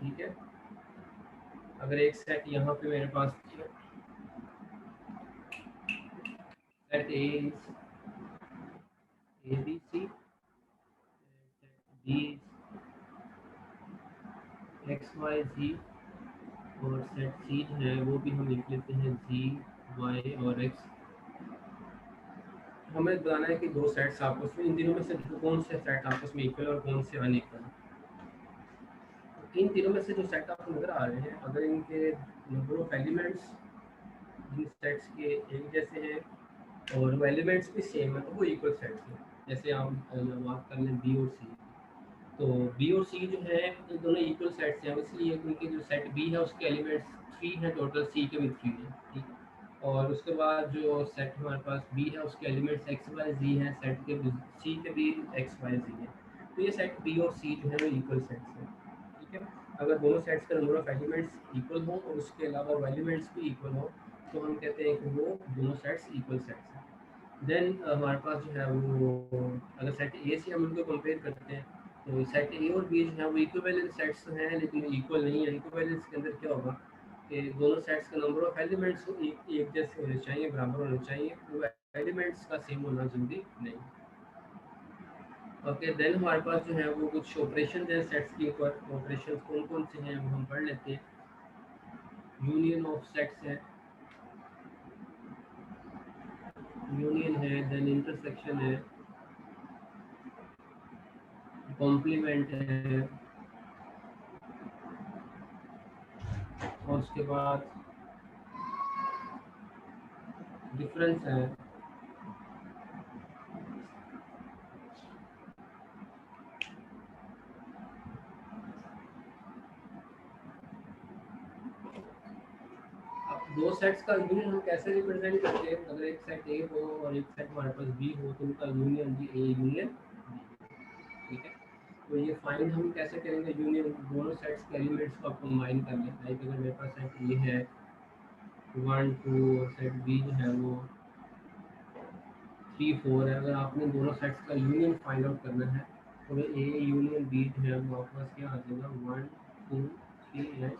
ठीक है, अगर एक सेट यहाँ पे मेरे पास set A is A B C, B X Y Z, और सेट सी जो है वो भी हम लिख लेते हैं जी वाई और एक्स। हमें बताना है कि दो सेट्स आपस में, इन तीनों में से कौन से सेट आपस में इक्वल और कौन से अनइक्वल। इन तीनों में से जो सेट आपको नजर आ रहे हैं, अगर इनके number of elements in sets के एक जैसे हैं और वो एलिमेंट्स भी सेम है, तो वो इक्वल सेट्स हैं। जैसे हम बात कर लें बी और सी, तो बी और सी जो है ये दोनों इक्वल सेट्स हैं, इसलिए उनके जो सेट बी है उसके एलिमेंट्स 3 हैं टोटल, सी के भी 3 हैं, ठीक है। और उसके बाद जो सेट हमारे पास बी है उसके एलिमेंट्स एक्स वाई जी हैं, सेट के सी के भी एक्स वाई जी हैं, तो ये सेट बी और सी जो है वो इक्वल सेट्स हैं, ठीक है। अगर दोनों सेट्स का नंबर ऑफ एलिमेंट्स इक्वल हो और उसके अलावा वो एलिमेंट्स भी इक्वल हो, तो हम कहते हैं कि वो दोनों सेट्स इक्वल सेट्स हैं। देन हमारे पास जो है वो, अगर सेट ए से हम उनको कंपेयर करते हैं, तो सेट ए और बी जो है वो इक्विवेलेंट सेट्स तो हैं लेकिन इक्वल नहीं है। इक्विवेलेंस के अंदर क्या होगा कि दोनों सेट्स का नंबर ऑफ एलिमेंट्स एक जैसे होने चाहिए, बराबर होने चाहिए, वो एलिमेंट्स का सेम होना जरूरी नहीं। ओके, देन हमारे पास जो है वो कुछ ऑपरेशन है सेट्स के ऊपर। ऑपरेशन कौन कौन से हैं वो हम पढ़ लेते हैं। यूनियन ऑफ सेट्स है, यूनियन है, देन इंटरसेक्शन है, कॉम्प्लीमेंट है, और उसके बाद डिफरेंस है। अब दो सेट्स का यूनियन हम कैसे रिप्रेजेंट करते हैं, अगर एक सेट ए हो और एक सेट हमारे पास बी हो तो उनका यूनियन भी ए यूनियन बी, ठीक है। तो ये फाइंड हम कैसे करेंगे, यूनियन दोनों सेट्स के एलिमेंट्स को आप कंबाइन कर लें। लाइक अगर मेरे पास सेट ए है 1 2 और सेट बी जो है वो 3 4 है, अगर आपने दोनों सेट्स का यूनियन फाइंड आउट करना है तो ए यूनियन बी जो है वो आपके पास क्या आ जाएगा 1 2 3 है।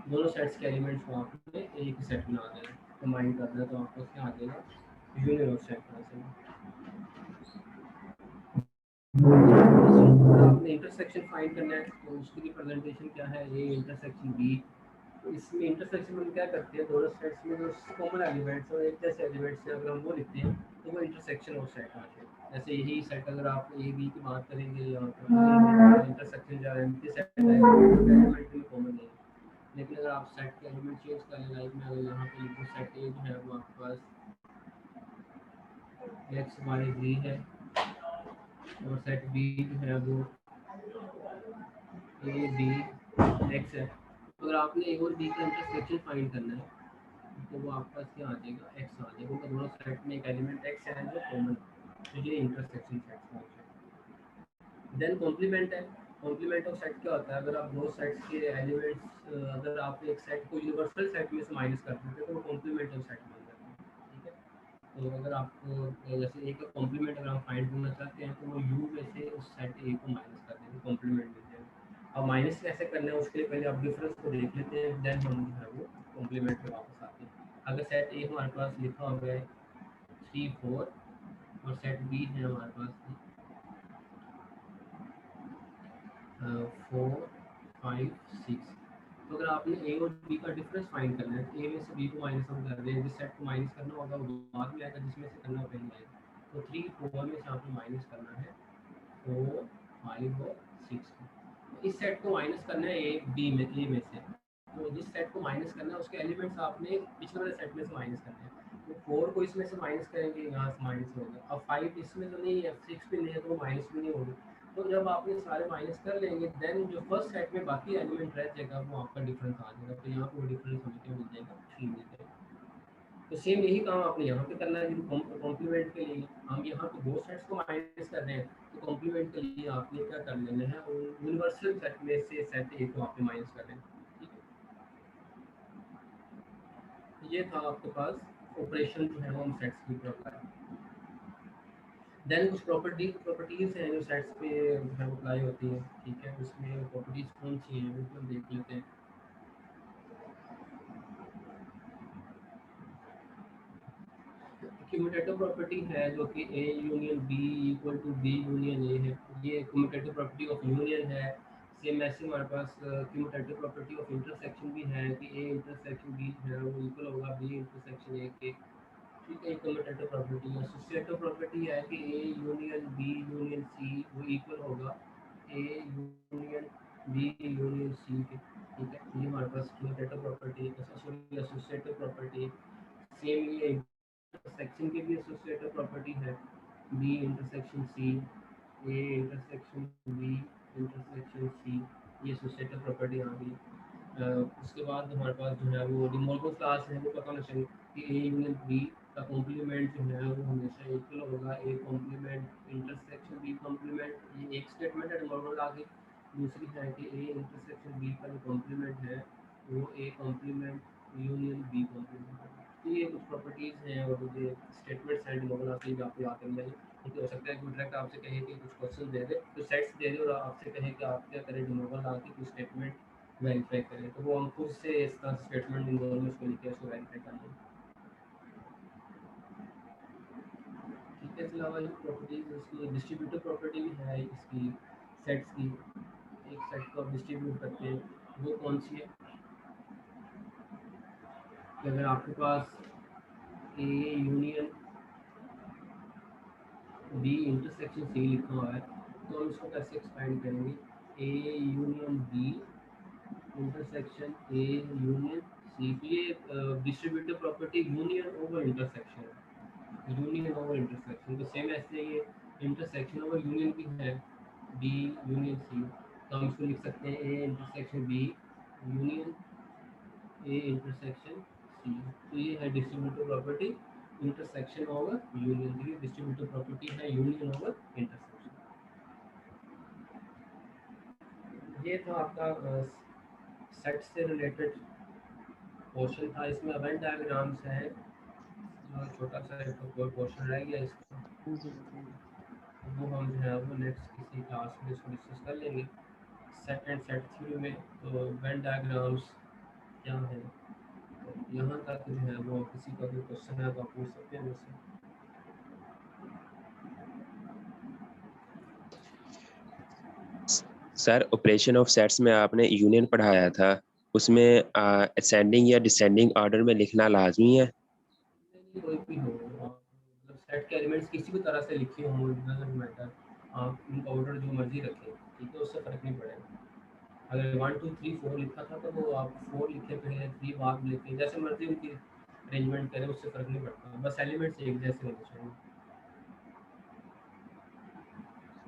दोनों सेट्स के एलिमेंट्स को आपने एक ही सेट बना देना, कंबाइन करना है, तो आपको क्या आ जाएगा, यूनियन ऑफ सेट आ जाएगा। अगर आपने इंटरसेक्शन फाइंड करना है तो उसकी रिप्रेजेंटेशन क्या है, ए इंटरसेक्शन बी। तो इसमें इंटरसेक्शन में क्या करते हैं, दोनों सेट्स में जो कॉमन एलिमेंट्स और एक जैसे एलिमेंट्स हैं अगर हम वो लिखते हैं तो वो इंटरसेक्शन ऑफ सेट आते हैं। जैसे यही सेट अगर आप ए बी की बात करेंगे या इंटरसेक्शन या एम्प्टी सेट है, एलिमेंट में कॉमन नहीं है। लेकिन अगर आप सेट के एलिमेंट चेंज कर लें, लाइक मैं अगर यहाँ पे लिखूँ सेट ए जो है वो आपके पास एक्स वाई जी है, और सेट बी जो है वो ए बी एक्स है। तो अगर आपने ए और बी का इंटरसेक्शन फाइंड करना है तो वो आपके पास क्या आ जाएगा, एक्स आ जाएगा, उनका दोनों सेट में एक एलिमेंट एक्स है जो कॉमन, तो ये इंटरसेक्शन सेट्स का है। देन कॉम्प्लीमेंट है। कॉम्प्लीमेंट ऑफ सेट क्या होता है, अगर आप दो सेट्स के एलिमेंट्स, अगर आप एक सेट को यूनिवर्सल सेट में से माइनस कर देते हैं तो वो कॉम्प्लीमेंट ऑफ सेट बन जाता है, ठीक है। तो अगर आपको जैसे ए का कॉम्प्लीमेंट अगर हम फाइंड करना चाहते हैं तो वो यू में से उस सेट ए को माइनस कर देंगे, कॉम्प्लीमेंट मिल जाएगा। अब माइनस कैसे करना है उसके लिए पहले आप डिफरेंस को देख लेते हैं, देन हम जो है वो कॉम्प्लीमेंट पे वापस आते हैं। अगर सेट ए हमारे पास लिखा हुआ है 3 4 और सेट बी है हमारे पास 4 5 6, तो अगर आपने ए और बी का डिफरेंस फाइंड करना है तो ए में से बी को माइनस हम कर दें, जिस सेट को माइनस करना होगा वो बाद में आएगा, जिसमें से करना पहले आएगा। तो 3 4 में से आपने माइनस करना है 4 5 और 6 को। तो इस सेट को माइनस करना है ए में से, तो जिस सेट को माइनस करना है उसके एलिमेंट्स आपने पिछले वाले सेट में से माइनस करने हैं। तो 4 को इसमें से माइनस करेंगे, यहाँ से माइनस होगा। अब 5 इसमें तो नहीं है, 6 भी नहीं है, तो वो माइनस भी नहीं होगी। तो जब आप ये सारे माइनस कर लेंगे देन जो फर्स्ट सेट में बाकी एलिमेंट रह जाएगा वो आपका डिफरेंस आ जाएगा। तो यहाँ पे वो डिफरेंस हमें क्या मिल जाएगा, 3 मिल जाएगा। तो सेम यही काम आपने यहाँ पे करना है, कॉम्प्लीमेंट के लिए हम यहाँ पे दो सेट्स को माइनस कर रहे हैं, तो कॉम्प्लीमेंट के लिए आपने क्या कर लेना है, यूनिवर्सल सेट में से सेट ए को आपने माइनस कर लेना है। ठीक है, ये था आपके पास ऑपरेशन जो है वो हम सेट्स की तरफ आए। देन कुछ प्रॉपर्टीज हैं जो सेट्स पे जो है अप्लाई होती हैं। ठीक है, उसमें प्रॉपर्टीज कौन सी हैं वो हम देख लेते हैं। कम्यूटेटिव प्रॉपर्टी है जो कि A union B equal to B union A है, ये कम्यूटेटिव प्रॉपर्टी ऑफ यूनियन है। सेम ऐसे हमारे पास कम्यूटेटिव प्रॉपर्टी ऑफ इंटरसेक्शन भी है कि ए इंटरसेक्शन बी है वो इक्वल होगा बी इंटरसेक्शन ए के। ठीक है, कम्यूटेटिव प्रॉपर्टी है। एसोसिएटिव प्रॉपर्टी है कि A union B union C वो इक्वल होगा A union B union C के। ठीक है, ये हमारे पास कम्यूटेटिव प्रॉपर्टी है। एसोसिएटिव प्रॉपर्टी सेम ये इंटरसेक्शन की भी एसोसिएटिव प्रॉपर्टी है, B intersection C, A intersection B intersection C, ये एसोसिएटिव प्रॉपर्टी आ गई। उसके बाद हमारे पास जो है वो डिमोर्गन क्लास है, वो पता होना चाहिए कि ए यूनियन बी का कॉम्प्लीमेंट जो है वो हमेशा इक्वल होगा A complement intersection B complement. ये एक स्टेटमेंट है डिमोर्गन लॉ की। दूसरी है कि ए इंटरसेक्शन बी का जो कॉम्प्लीमेंट है वो A complement union B complement है। तो ये कुछ प्रॉपर्टीज़ हैं और ये स्टेटमेंट्स हैं डिमोर्गन लॉ की, जो आपको याद करनी चाहिए। क्योंकि हो सकता है कि डायरेक्ट आपसे कहे कि कुछ क्वेश्चन दे दे, तो सेट्स दे दे और आपसे कहे कि आप क्या करें, डिमोर्गन लॉ की कुछ स्टेटमेंट वेरीफाई करें, तो वो हम खुद से इसका स्टेटमेंट इन्वॉल्व में उसको लिखे उसको वेरीफाई कर लें। ठीक है, इसके अलावा ये प्रॉपर्टीज इसकी डिस्ट्रीब्यूटिव प्रॉपर्टी भी है इसकी सेट्स की। एक सेट को आप डिस्ट्रीब्यूट करते हैं वो कौन सी है कि अगर आपके पास A union B intersection C लिखा हुआ है तो हम इसको कैसे एक्सपेंड करेंगे, A union B intersection A union C. तो ये distributive property union over intersection है, यूनियन ओवर इंटरसेक्शन। तो सेम ऐसे ये इंटरसेक्शन ओवर यूनियन भी है, बी यूनियन सी। तो हम इसको लिख सकते हैं A intersection B union A intersection C. तो ये है distributive property intersection over union. तो ये डिस्ट्रीब्यूटिव प्रॉपर्टी है यूनियन ओवर इंटरसेक्शन। ये था आपका सेट से रिलेटेड पोर्शन था। इसमें वेन डायग्राम्स है जो छोटा सा एक कोई पोर्शन रह गया इसका, वो हम जो है वो नेक्स्ट किसी क्लास में इसको डिस्कस कर लेंगे सेट एंड सेट थ्योरी में। तो वेन डायग्राम्स क्या है, तो यहाँ तक जो है वो किसी का कोई क्वेश्चन है तो आप पूछ सकते हैं मुझसे। सर ऑपरेशन ऑफ सेट्स में आपने यूनियन पढ़ाया था, उसमें असेंडिंग या डिसेंडिंग ऑर्डर में लिखना लाजमी है? कोई भी हो, मतलब सेट के एलिमेंट्स किसी भी तरह से लिखे हों, डजंट मैटर, आप उनका ऑर्डर जो मर्जी रखें, ठीक है, उससे फ़र्क नहीं पड़ेगा। अगर 1 2 3 4 लिखा था तो वो आप 4 लिखे पहले, 3 बाद में लिखे, जैसे मर्जी उनकी अरेंजमेंट करें, उससे फ़र्क नहीं पड़ता, बस एलिमेंट्स एक जैसे होने चाहिए।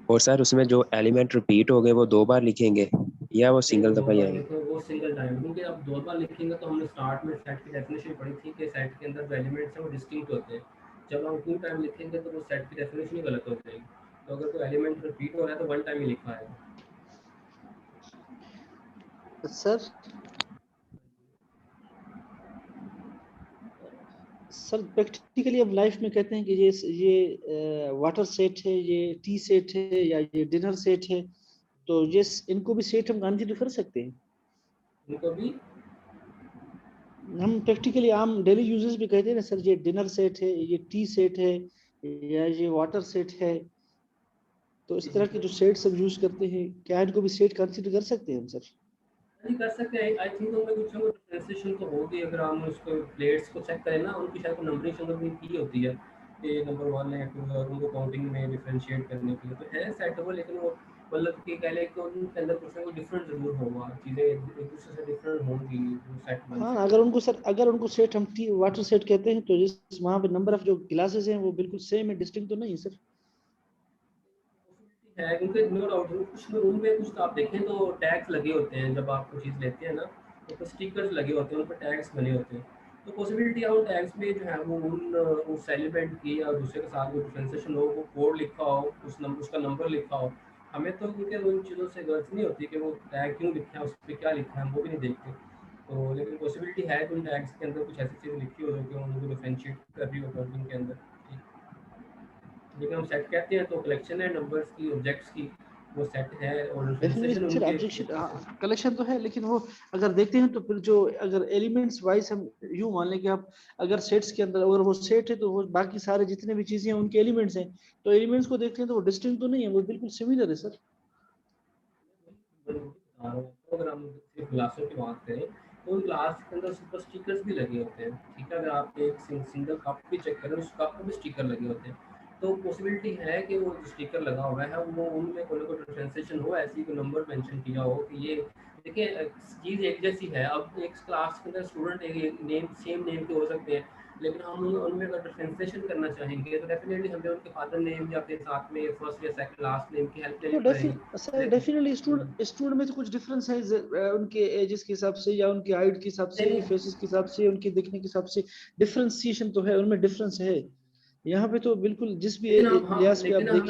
और सर उसमें जो एलिमेंट रिपीट हो गए वो 2 बार लिखेंगे या वो नहीं, वो सिंगल 2 दफा ही बार आएंगे? लिखो, वो सिंगल टाइम, क्योंकि आप 2 बार लिखेंगे तो हमने स्टार्ट में सेट की डेफिनेशन पढ़ी थी कि सेट के अंदर जो एलिमेंट्स हैं वो डिस्टिंक्ट होते हैं। जब हम 2 टाइम लिखेंगे तो वो सेट की डेफिनेशन ही गलत हो जाएगी। तो अगर कोई एलिमेंट रिपीट हो रहा है तो 1 टाइम ही लिखा है। सर सर प्रैक्टिकली अब लाइफ में कहते हैं कि ये वाटर सेट है, ये टी सेट है, या ये डिनर सेट है, तो ये इनको भी सेट हम कंसीडर कर सकते हैं। उनको भी हम प्रैक्टिकली आम डेली यूजेस भी कहते हैं ना सर, ये डिनर सेट है, ये टी सेट है, या ये वाटर सेट है, तो इस तरह के जो सेट सब यूज करते हैं, क्या इनको भी सेट कंसीडर कर सकते हैं हम सर? नहीं कर सकते हैं। आई थिंक उनमें कुछ डिफरेंशिएशन तो होगी। अगर हम उसको प्लेट्स को चेक करें ना, उनकी शायद नंबरिंग शंबरिंग की होती है कि नंबर 1 है 2 है, और उनको काउंटिंग में डिफरेंशिएट करने के लिए तो है सेटअप, लेकिन वो मतलब कि कह लें कि उनके अंदर कुछ ना कुछ डिफरेंट ज़रूर होगा, चीज़ें एक दूसरे से डिफरेंट होंगी जो सेट बन हाँ, सके। अगर उनको सेट हम टी वाटर सेट कहते हैं, तो जिस वहाँ पे नंबर ऑफ जो गिलासेस हैं वो बिल्कुल सेम है, डिस्टिंक्ट तो नहीं है सर? है उनके नो डाउट। कुछ रूम में कुछ तो आप देखें तो टैग्स लगे होते हैं, जब आप कोई चीज़ लेते हैं ना तो कुछ स्टिकर्स लगे होते हैं, उन पर टैग्स बने होते हैं। तो पॉसिबिलिटी है उन टैग्स में जो है वो उस एलिमेंट की या दूसरे के साथ जो डिफ्रेंसिएशन हो, वो कोड लिखा हो, उस नंबर उसका नंबर लिखा हो। हमें तो उनके उन चीज़ों से गर्ज नहीं होती कि वो टैग क्यों लिखा है, उस पर क्या लिखा है, हम वो भी नहीं देखते। तो लेकिन पॉसिबिलिटी है कि उन टैग्स के अंदर कुछ ऐसी चीज़ें लिखी हो जो कि उनको डिफ्रेंशिएट कर रही हो काउंटिंग के अंदर। लेकिन हम सेट कहते हैं तो कलेक्शन है नंबर्स की, ऑब्जेक्ट्स की, वो सेट है और डेफिनेटली डिफरेंशिएशन सर, उनके ऑब्जेक्शन कलेक्शन तो है, लेकिन वो अगर देखते हैं तो फिर जो अगर एलिमेंट्स वाइज हम यूं मान लें कि आप अगर सेट्स के अंदर अगर वो सेट है तो वो बाकी सारे जितने भी चीजें हैं उनके एलिमेंट्स हैं, तो एलिमेंट्स को देखते हैं तो वो डिस्टिंक्ट तो नहीं है, वो बिल्कुल सिमिलर है सर। बता रहा हूँ। तो अगर हम सिर्फ ग्लासों की बात करें तो उन ग्लास के अंदर सुपर स्टिकर्स भी लगे होते हैं। ठीक है, अगर आप एक सिंगल कप भी चेक करें, उस कप पर भी स्टिकर लगे होते हैं। तो पॉसिबिलिटी है कि वो जो स्टिकर लगा हुआ है वो उनमें कोई ना कोई डिफरेंशिएशन हो, ऐसी कोई नंबर मेंशन किया हो कि ये देखिए चीज़ एक जैसी है। अब एक क्लास के अंदर स्टूडेंट एक नेम सेम नेम के हो सकते हैं, लेकिन हम उनमें अगर डिफरेंशिएशन करना चाहेंगे तो डेफिनेटली हमें उनके फादर नेम या फिर साथ में फर्स्ट या सेकंड लास्ट नेम की हेल्प लेनी तो पड़ेगी। डेफिनेटली स्टूडेंट में तो कुछ डिफरेंस है, उनके एजेस के हिसाब से या उनकी हाइट के हिसाब से, नहीं, फेसेस के हिसाब से, उनके दिखने के हिसाब से डिफरेंशिएशन तो है, उनमें डिफरेंस है। यहाँ पे तो बिल्कुल जिस भी लिहाज पे आप लेकिन हमें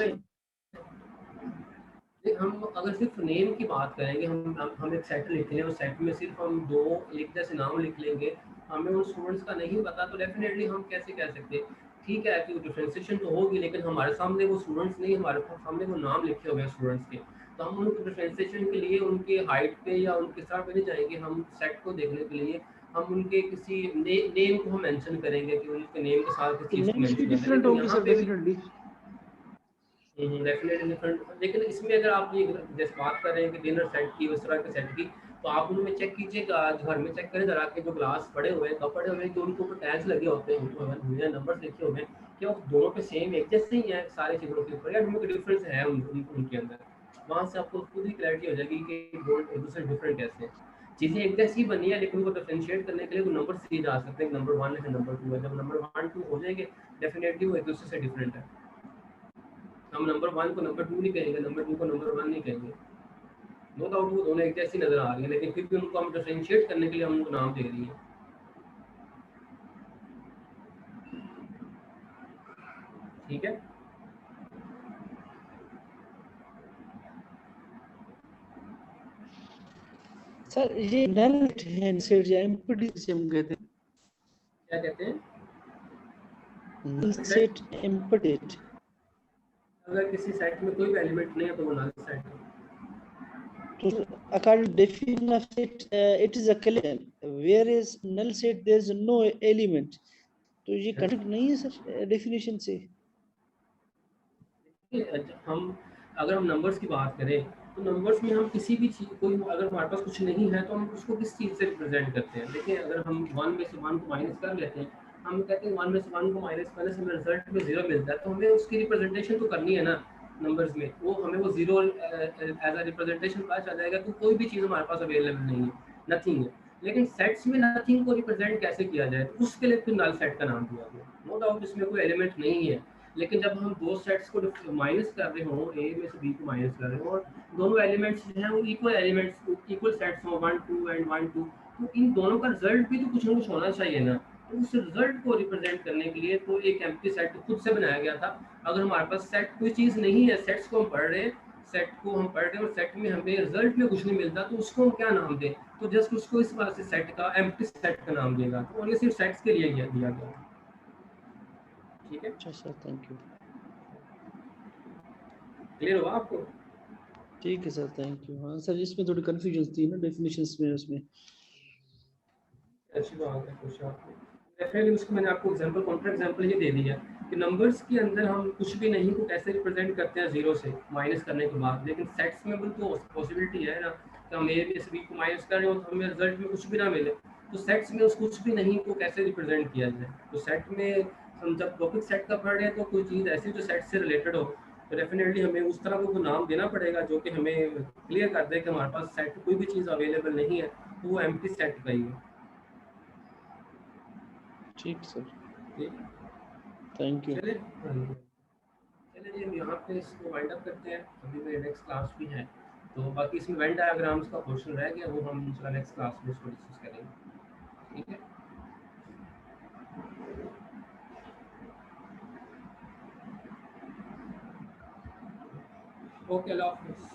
देखें। हम अगर सिर्फ नेम की बात करेंगे, हम एक सेट लिख लें, उस सेट में सिर्फ हम दो एक जैसे नाम लिख लेंगे, हमें उन स्टूडेंट्स का नहीं पता, तो डेफिनेटली हम कैसे कह सकते हैं। ठीक है कि डिफ्रेंसिएशन तो होगी, लेकिन हमारे सामने वो स्टूडेंट्स नहीं, हमारे सामने वो नाम लिखे हुए हैं स्टूडेंट्स के। तो हम उनके डिफ्रेंसिएशन के लिए उनके हाइट पे या उनके साथ पे नहीं जाएंगे, हम सेट को देखने के लिए हम उनके किसी नेम को हम मेंशन करेंगे कि उनके नेम के साथ किस तो चीज़ को नेम्स भी मेंशन करना है। डिफरेंट लेकिन होंगे यहाँ सर पे भी डेफिनेटली। Definitely different. लेकिन इसमें अगर आप ये जैसे बात कर रहे हैं कि डिनर सेट की, उस तरह के सेट की, तो आप उनमें चेक कीजिएगा, घर में चेक करें जरा के जो ग्लास पड़े हुए हैं, कप पड़े हुए हैं, कि उनके ऊपर टैग्स लगे होते हैं, नंबर्स लिखे हुए हैं, क्या वो दोनों पे सेम एक जैसे ही है सारी चीज़ों के ऊपर, या उनमें कोई डिफरेंस है उनके अंदर। वहाँ से आपको खुद ही क्लैरिटी हो जाएगी कि गोल्ड एक दूसरे डिफरेंट कैसे हैं। चीज़ें एक जैसी बनी है, लेकिन उनको डिफरेंशिएट करने के लिए वो नंबर दिए जा सकते हैं, नंबर 1 है, नंबर 2 है। जब नंबर 1 2 हो जाएंगे, डेफिनेटली वो एक दूसरे से डिफरेंट है। हम नंबर 1 को नंबर 2 नहीं कहेंगे, नंबर 2 को नंबर 1 नहीं कहेंगे। नो डाउट वो दोनों एक जैसी नज़र आ रही है, लेकिन फिर भी उनको हम डिफरेंशिएट करने के लिए हम उनको नाम दे दिए। ठीक है। सर ये नल है सेट या एम्प्टी से हम कहते हैं, क्या कहते हैं? Null set empty. अगर किसी सेट में कोई भी एलिमेंट नहीं है तो वो नल सेट है। तो according to definition of set, it is a collection, whereas null set there is no element, तो ये Yes. करेक्ट नहीं है सर डेफिनेशन से? हम अगर हम नंबर्स की बात करें तो नंबर्स में हम किसी भी चीज़ कोई अगर हमारे पास कुछ नहीं है तो हम उसको किस चीज़ से रिप्रेजेंट करते हैं। देखिए अगर हम 1 में से 1 को माइनस कर लेते हैं, हम कहते हैं 1 में से 1 को माइनस करने से हमें रिजल्ट में 0 मिलता है, तो हमें उसकी रिप्रेजेंटेशन तो करनी है ना नंबर्स में, वो हमें वो 0 एज अ रिप्रेजेंटेशन पास आ जाएगा। तो कोई भी चीज़ हमारे पास अवेलेबल नहीं है, नथिंग है। लेकिन सेट्स में नथिंग को रिप्रेजेंट कैसे किया जाए, तो उसके लिए फिर नल सेट का नाम दिया गया। नो डाउट इसमें कोई एलिमेंट नहीं है, लेकिन जब हम दो सेट्स को माइनस कर रहे हो, ए में से बी को माइनस कर रहे हो, और दोनों एलिमेंट्स जो हैं वो इक्वल एलिमेंट्स इक्वल सेट्स हो, 1 2 एंड 1 2, तो इन दोनों का रिजल्ट भी तो कुछ ना कुछ होना चाहिए ना। तो उस रिजल्ट को रिप्रेजेंट करने के लिए तो एक एम्प्टी सेट खुद से बनाया गया था। अगर हमारे पास सेट कोई चीज़ नहीं है, सेट्स को हम पढ़ रहे हैं, सेट को हम पढ़ रहे हैं और सेट में हमें रिजल्ट में कुछ नहीं मिलता, तो उसको हम क्या नाम दें? तो जस्ट उसको इस बात से सेट का एम्प्टी सेट का नाम देगा, तो और ये सिर्फ सेट्स के लिए दिया गया। ठीक है, अच्छा सर, थैंक यू। क्लियर हुआ आपको? ठीक है सर, थैंक यू। हाँ सर, इसमें थोड़ी कंफ्यूजन थी ना डेफिनेशंस में, उसमें। अच्छी बात है, पूछा आपने। डेफिनेटली उसको मैंने आपको एग्जांपल, काउंटर एग्जांपल ये दे दिया कि नंबर्स के अंदर हम कुछ भी नहीं को कैसे रिप्रेजेंट करते हैं जीरो से माइनस करने के बाद, लेकिन सेट्स में भी तो पॉसिबिलिटी है ना कि हम ए बी बी को माइनस कर रहे हो तो हमें रिजल्ट में कुछ भी ना मिले। तो सेट्स में उस कुछ भी नहीं को कैसे रिप्रेजेंट किया जाए? तो सेट में हम जब टॉपिक सेट का पढ़ रहे हैं तो कोई चीज़ ऐसी जो सेट से रिलेटेड हो, तो डेफिनेटली हमें उस तरह को नाम देना पड़ेगा जो कि हमें क्लियर कर दे कि हमारे पास सेट कोई भी चीज़ अवेलेबल नहीं है, तो वो एम्प्टी सेट का ही है। ठीक सर, ठीक, थैंक यू। चलिए। हाँ जी। चलिए जी, हम यहाँ पे इसको वाइंड अप करते हैं, अभी मेरे नेक्स्ट क्लास भी है, तो बाकी इसमें वेन डायग्राम्स का पोर्शन रह गया, वो हम इंशाल्लाह नेक्स्ट क्लास में इसको डिस्कस करेंगे। ठीक है, ओके, अल्लाह हाफिज़।